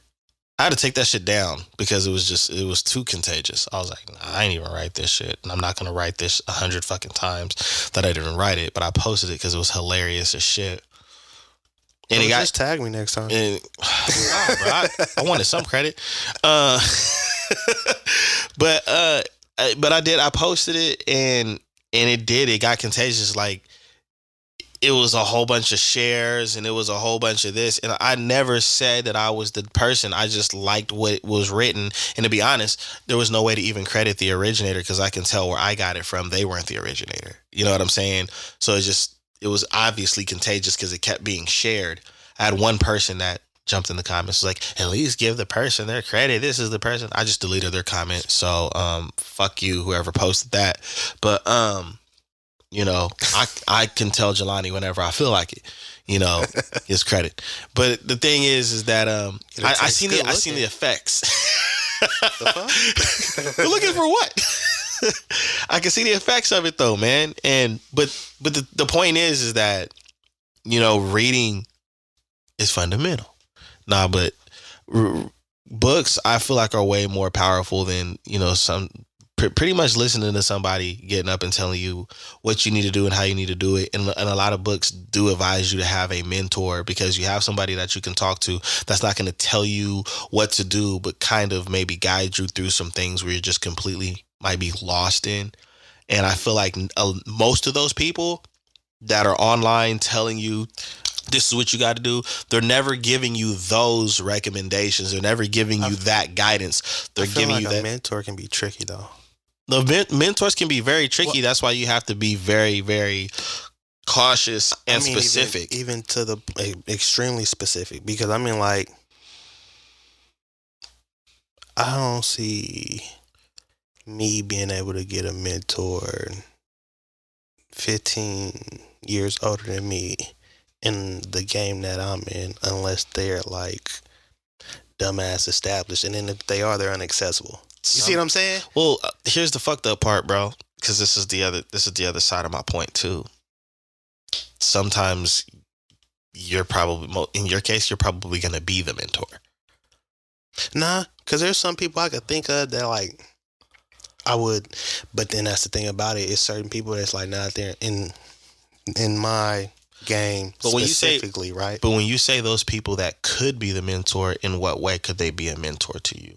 I had to take that shit down because it was too contagious. I was like, nah, I ain't even write this shit, and I'm not gonna write this 100 fucking times that I didn't write it. But I posted it because it was hilarious as shit. And just tag me next time. And, bro, I wanted some credit, but I did. I posted it, and it got contagious. Like, it was a whole bunch of shares, and it was a whole bunch of this. And I never said that I was the person. I just liked what was written. And to be honest, there was no way to even credit the originator, because I can tell where I got it from. They weren't the originator. You know what I'm saying? So it was obviously contagious because it kept being shared. I had one person that jumped in the comments, was like, at least give the person their credit. This is the person. I just deleted their comment. So fuck you, whoever posted that. But I can tell Jelani whenever I feel like it, his credit. But the thing is that I seen the effects. The fuck? You're looking for what? I can see the effects of it though, man. But the point is that reading is fundamental. Nah, but books I feel like are way more powerful than some. Pretty much listening to somebody getting up and telling you what you need to do and how you need to do it. And a lot of books do advise you to have a mentor, because you have somebody that you can talk to that's not going to tell you what to do, but kind of maybe guide you through some things where you're just completely might be lost in. And I feel like most of those people that are online telling you this is what you got to do, they're never giving you those recommendations. They're never giving you that guidance. They're giving you that. A mentor can be tricky though. The mentors can be very tricky. Well, that's why you have to be very, very cautious and specific. Even to the extremely specific. Because I don't see me being able to get a mentor 15 years older than me in the game that I'm in, unless they're like dumbass established. And then if they are, they're inaccessible. You see what I'm saying? Well, here's the fucked up part, bro. Because this is the other side of my point too. Sometimes you're probably, in your case, you're probably gonna be the mentor. Nah, because there's some people I could think of that like I would, but then that's the thing about it. It's certain people that's like not there in my game but specifically, right? But when you say those people that could be the mentor, in what way could they be a mentor to you?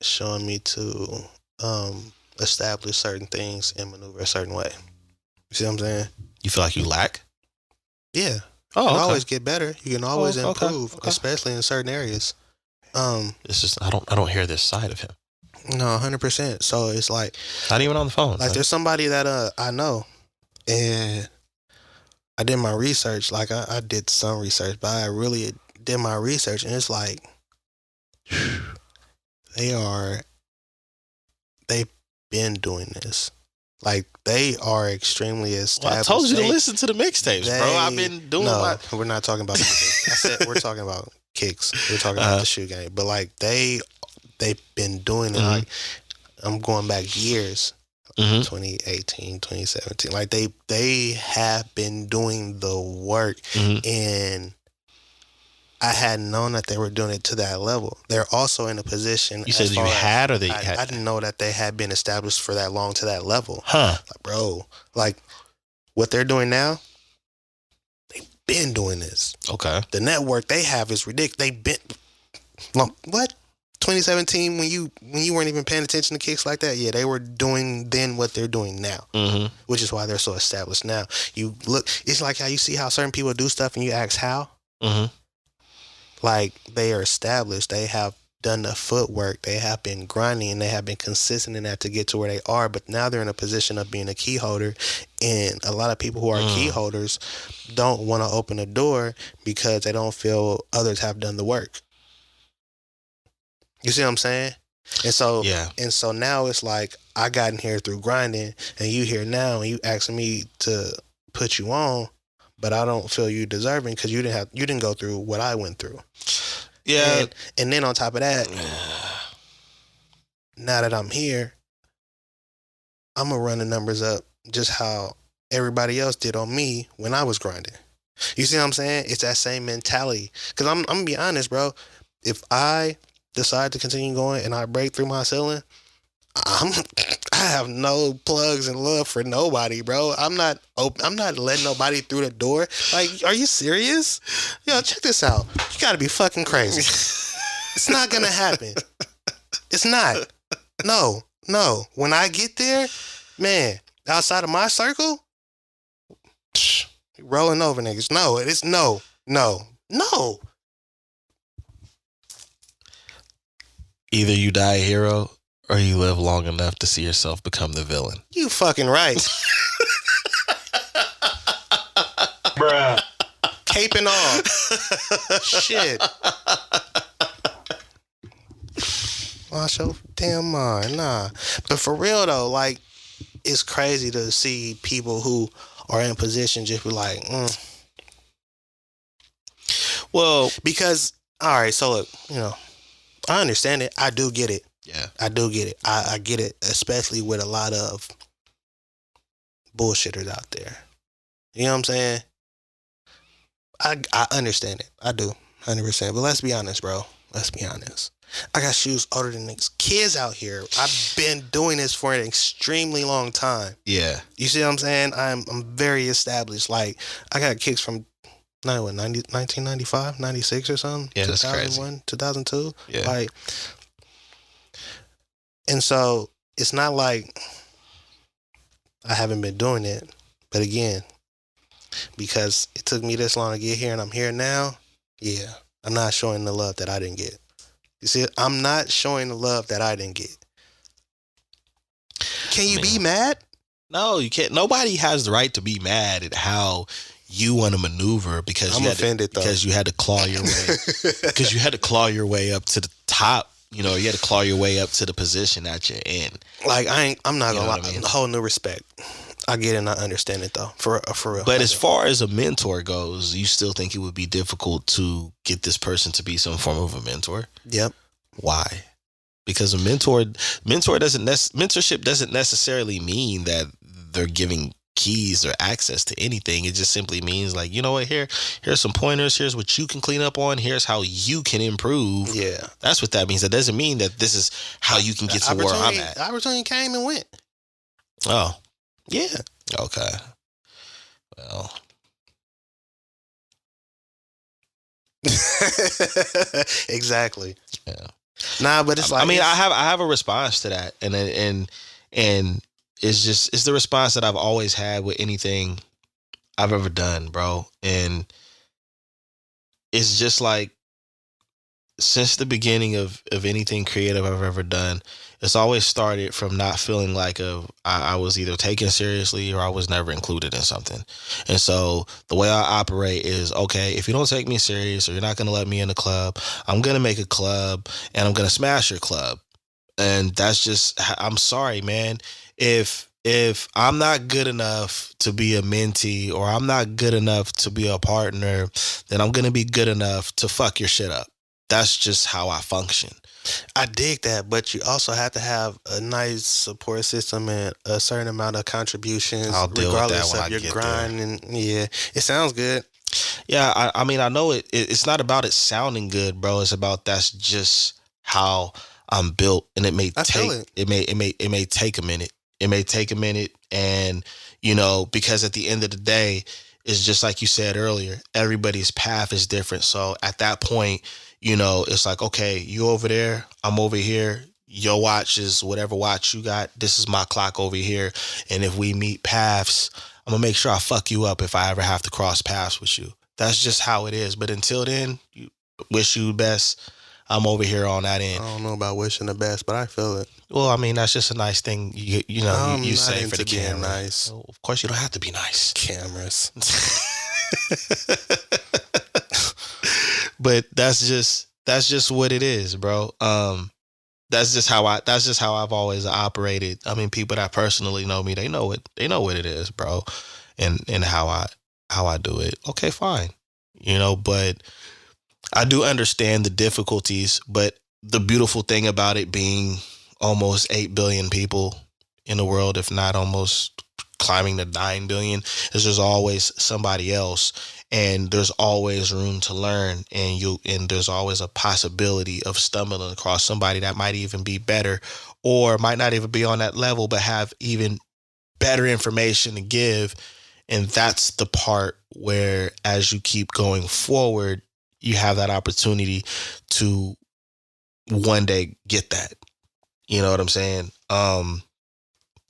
Showing me to establish certain things and maneuver a certain way. You see what I'm saying? You feel like you lack? Yeah. Oh, you can always get better. You can always improve, especially in certain areas. It's just I don't hear this side of him. No, 100%. So it's like not even on the phone. Like there's somebody that I know, and I did my research. Like I did some research, but I really did my research, and it's like they've been doing this. Like they are extremely established. Well, I told you to listen to the mixtapes, bro. I've been doing. No, we're not talking about. I said we're talking about kicks. We're talking about the shoe game. But like they've been doing it. Mm-hmm. Like I'm going back years. 2018, 2017. Like they have been doing the work, and I hadn't known that they were doing it to that level. They're also in a position. You said you had, or they had? I didn't know that they had been established for that long to that level. Huh? Like, bro, like what they're doing now, they've been doing this. Okay. The network they have is ridiculous. They've been what? 2017 when you weren't even paying attention to kicks like that. Yeah, they were doing then what they're doing now, which is why they're so established now. You look, it's like how you see how certain people do stuff and you ask how. Like they are established. They have done the footwork. They have been grinding and they have been consistent in that to get to where they are. But now they're in a position of being a key holder. And a lot of people who are key holders don't want to open the door because they don't feel others have done the work. You see what I'm saying? And so, and so now it's like I got in here through grinding, and you here now, and you asking me to put you on, but I don't feel you deserving because you didn't go through what I went through. Yeah, and then on top of that, now that I'm here, I'm gonna run the numbers up just how everybody else did on me when I was grinding. You see what I'm saying? It's that same mentality. Because I'm gonna be honest, bro. If I decide to continue going and I break through my ceiling, I have no plugs and love for nobody, bro. I'm not letting nobody through the door. Like, are you serious? Yo, check this out. You gotta be fucking crazy. It's not gonna happen. It's not. No. When I get there, man, outside of my circle, rolling over niggas. No, it's no. Either you die a hero or you live long enough to see yourself become the villain. You fucking right. Bruh. Cape and all. Shit. Wash your damn mind. Nah. But for real though, like, it's crazy to see people who are in position just be like, Well, because, all right, so look, I understand it. I do get it. Yeah. I do get it. I get it, especially with a lot of bullshitters out there. You know what I'm saying? I understand it. I do. 100%. But let's be honest, bro. Let's be honest. I got shoes older than kids out here. I've been doing this for an extremely long time. Yeah. You see what I'm saying? I'm very established. Like, I got kicks from 1995, 96 or something. Yeah, that's 2001, crazy. 2002. Yeah. Like, and so it's not like I haven't been doing it, but again, because it took me this long to get here and I'm here now, yeah, I'm not showing the love that I didn't get. You see, I'm not showing the love that I didn't get. Can you be mad? No, you can't. Nobody has the right to be mad at how you want to maneuver because you had to claw your way because you had to claw your way up to the top. You had to claw your way up to the position that you're in. Like, I'm not gonna lie. I mean? A whole new respect. I get it and I understand it though, for real. But as far as a mentor goes, you still think it would be difficult to get this person to be some form of a mentor? Yep. Why? Because a mentorship doesn't necessarily mean that they're giving keys or access to anything. It just simply means like, you know what, here's some pointers, here's what you can clean up on, here's how you can improve. Yeah. That's what that means. That doesn't mean that this is how you can get to where I'm at. The opportunity came and went. Oh. Yeah. Okay. Well. Exactly. Yeah. Nah, but it's like, I mean, I have a response to that, and it's the response that I've always had with anything I've ever done, bro. And it's just like, since the beginning of anything creative I've ever done, it's always started from not feeling like I was either taken seriously or I was never included in something. And so the way I operate is, okay, if you don't take me serious or you're not going to let me in the club, I'm going to make a club and I'm going to smash your club. And that's just, I'm sorry, man. If I'm not good enough to be a mentee or I'm not good enough to be a partner, then I'm going to be good enough to fuck your shit up. That's just how I function. I dig that, but you also have to have a nice support system and a certain amount of contributions. I'll deal with that when I get grind. there. And yeah, it sounds good. Yeah, I mean, I know it's not about it sounding good, bro. It's about that's just how I'm built, and I feel it. it may take a minute. It may take a minute, and because at the end of the day, it's just like you said earlier. Everybody's path is different, so at that point, it's like, okay, you over there, I'm over here. Your watch is whatever watch you got. This is my clock over here, and if we meet paths, I'm gonna make sure I fuck you up if I ever have to cross paths with you. That's just how it is. But until then, wish you the best. I'm over here on that end. I don't know about wishing the best, but I feel it. Well, I mean, that's just a nice thing you say for the camera. Nice. So, of course, you don't have to be nice. Cameras. But that's just what it is, bro. That's just how I've always operated. I mean, people that personally know me, they know what it is, bro, and how I do it. Okay, fine. But I do understand the difficulties, but the beautiful thing about it being almost 8 billion people in the world, if not almost climbing to 9 billion, is there's always somebody else, and there's always room to learn, and there's always a possibility of stumbling across somebody that might even be better, or might not even be on that level, but have even better information to give. And that's the part where, as you keep going forward, you have that opportunity to one day get that. You know what I'm saying? And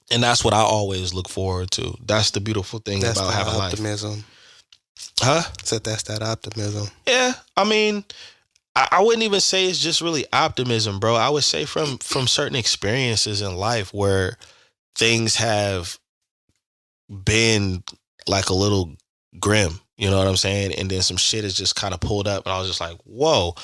that's what I always look forward to. That's the beautiful thing about having optimism. Life. Huh? So that's that optimism. Yeah, I mean, I wouldn't even say it's just really optimism, bro. I would say from certain experiences in life where things have been like a little grim, you know what I'm saying? And then some shit is just kind of pulled up, and I was just like, whoa,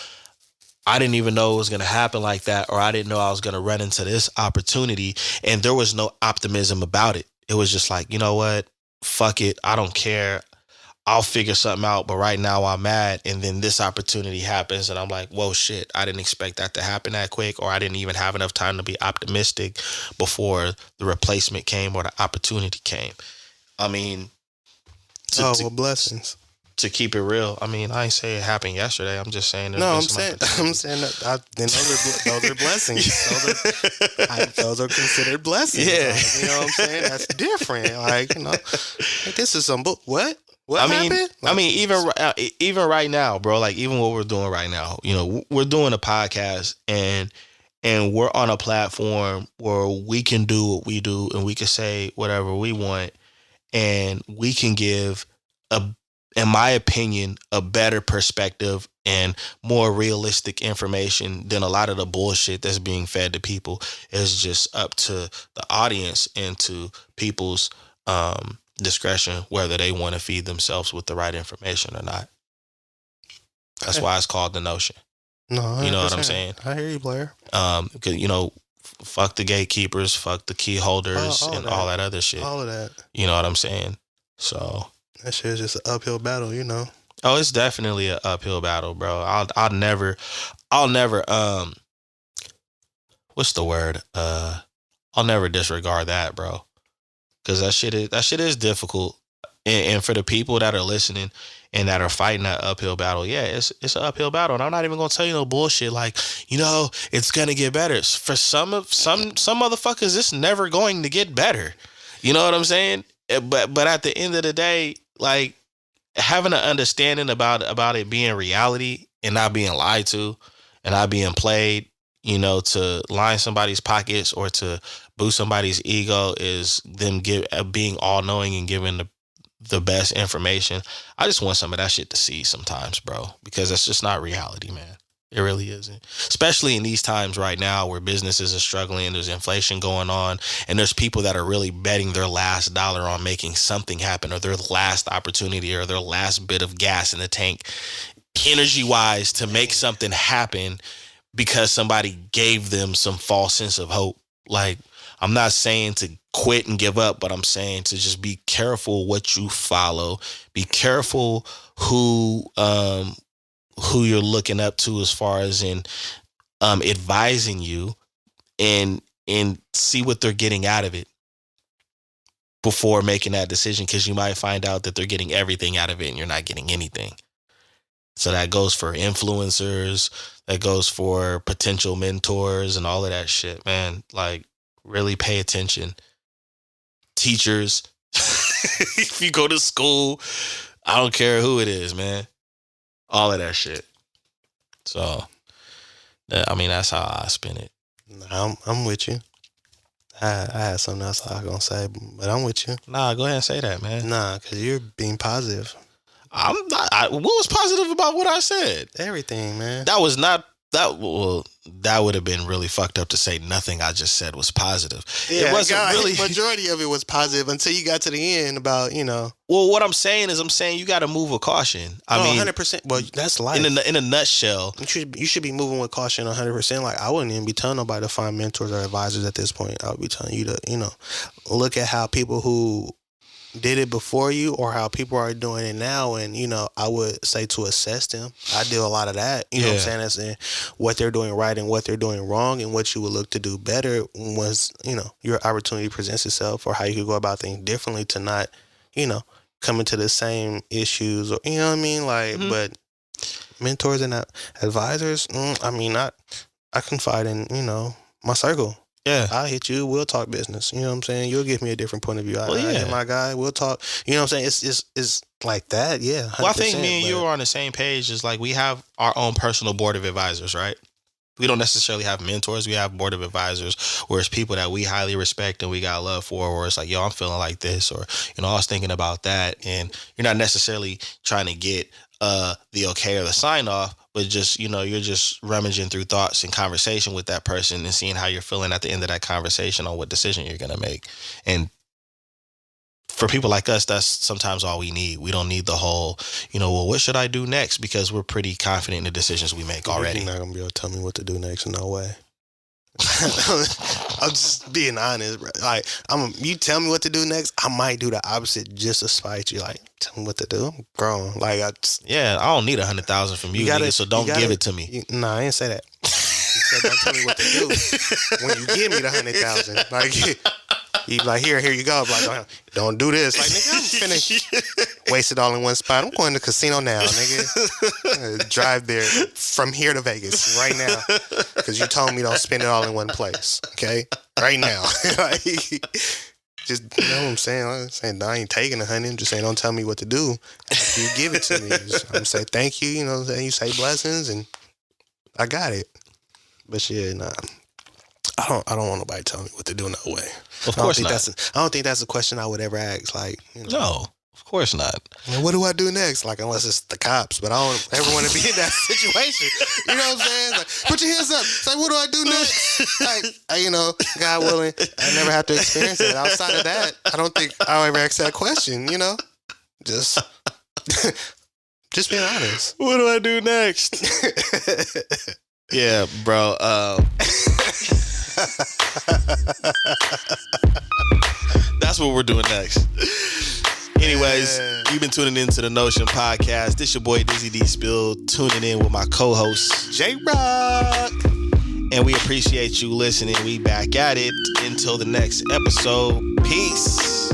I didn't even know it was going to happen like that, or I didn't know I was going to run into this opportunity, and there was no optimism about it. It was just like, you know what? Fuck it. I don't care. I'll figure something out, but right now I'm mad. And then this opportunity happens, and I'm like, whoa, shit, I didn't expect that to happen that quick, or I didn't even have enough time to be optimistic before the replacement came or the opportunity came. I mean, blessings. To keep it real, I mean, I ain't say it happened yesterday. I'm just saying. I'm saying that. Then those are blessings. Those are considered blessings. Yeah, you know what I'm saying. That's different. Like, this is some book. What? What happened? I mean, even right now, bro. Like, even what we're doing right now, we're doing a podcast, and we're on a platform where we can do what we do, and we can say whatever we want, and we can give in my opinion, a better perspective and more realistic information than a lot of the bullshit that's being fed to people. Is just up to the audience and to people's discretion whether they want to feed themselves with the right information or not. That's why it's called The Notion. No, you know what I'm saying? I hear you, Blair. Because, fuck the gatekeepers, fuck the key holders, and all that other shit. All of that. You know what I'm saying? So that shit is just an uphill battle, Oh, it's definitely an uphill battle, bro. I'll never what's the word? I'll never disregard that, bro. Cause that shit is difficult. And for the people that are listening and that are fighting that uphill battle, yeah, it's an uphill battle. And I'm not even gonna tell you no bullshit like, it's gonna get better. For some motherfuckers, it's never going to get better. You know what I'm saying? But at the end of the day, like, having an understanding about it being reality and not being lied to and not being played, to line somebody's pockets or to boost somebody's ego is them being all knowing and giving the best information. I just want some of that shit to see sometimes, bro, because that's just not reality, man. It really isn't. Especially in these times right now where businesses are struggling, there's inflation going on, and there's people that are really betting their last dollar on making something happen, or their last opportunity, or their last bit of gas in the tank, energy-wise, to make something happen because somebody gave them some false sense of hope. Like, I'm not saying to quit and give up, but I'm saying to just be careful what you follow. Be careful who you're looking up to as far as in advising you, and see what they're getting out of it. before making that decision, because you might find out that they're getting everything out of it and you're not getting anything. So that goes for influencers, that goes for potential mentors and all of that shit, man. Like, really pay attention. Teachers, if you go to school, I don't care who it is, man. All of that shit. So, I mean, that's how I spin it. I'm with you. I had something else I was going to say, but I'm with you. Nah, go ahead and say that, man. Nah, because you're being positive. I'm not. What was positive about what I said? Everything, man. That was not that. Well, that would have been really fucked up to say nothing I just said was positive. Yeah, it wasn't really. Majority of it was positive until you got to the end about, you know. Well, what I'm saying is, you got to move with caution. I mean, 100%. Well, that's life. In a nutshell, you should be moving with caution 100%. Like, I wouldn't even be telling nobody to find mentors or advisors at this point. I would be telling you to, you know, look at how people who did it before you or how people are doing it now, and, you know, I would say to assess them. I do a lot of that, you know what I'm saying, as in what they're doing right and what they're doing wrong, and what you would look to do better once, you know, your opportunity presents itself, or how you could go about things differently to not, you know, come into the same issues, or, you know what I mean, like, but mentors and advisors, I mean, I confide in, you know, my circle. Yeah, I'll hit you. We'll talk business. You know what I'm saying? You'll give me a different point of view. I hit my guy. We'll talk. You know what I'm saying? It's like that. Yeah. Well, I think me and you are on the same page. It's like we have our own personal board of advisors, right? We don't necessarily have mentors. We have board of advisors where it's people that we highly respect and we got love for, where it's like, yo, I'm feeling like this, or, you know, I was thinking about that. And you're not necessarily trying to get the okay or the sign off, but just, you know, you're just rummaging through thoughts and conversation with that person and seeing how you're feeling at the end of that conversation on what decision you're going to make. And for people like us, that's sometimes all we need. We don't need the whole, you know, well, what should I do next? Because we're pretty confident in the decisions we make already. You're not going to be able to tell me what to do next. No way. I'm just being honest, bro. Like, you tell me what to do next, I might do the opposite just to spite you. Like, tell me what to do. I'm grown. Like, I don't need 100,000 from you, nigga, so don't give it to me. Nah, I didn't say that. You said don't tell me what to do when you give me the 100,000. Like, you like, here you go. Like, don't do this. Like, nigga, I'm finna waste it all in one spot. I'm going to the casino now, nigga. Drive there from here to Vegas right now, because you told me don't spend it all in one place. Okay, right now. Like, just, you know what I'm saying? I'm saying I ain't taking 100. I'm just saying don't tell me what to do after you give it to me. I'm saying thank you. You know what I'm saying? You say blessings, and I got it. But shit, nah. I don't want nobody telling me what to do. No way. Of course not. I don't think that's a question I would ever ask. Like, you know, no, of course not. What do I do next? Like, unless it's the cops, but I don't ever want to be in that situation. You know what I'm saying? Like, put your hands up. Say, what do I do next? Like, you know, God willing, I never have to experience it. Outside of that, I don't think I'll ever ask that question. You know, just being honest. What do I do next? Yeah, bro. That's what we're doing next. Anyways, you've been tuning into the Notion Podcast. This your boy Dizzy D Spill, tuning in with my co-host J-Rock. And we appreciate you listening. We back at it. Until the next episode. Peace.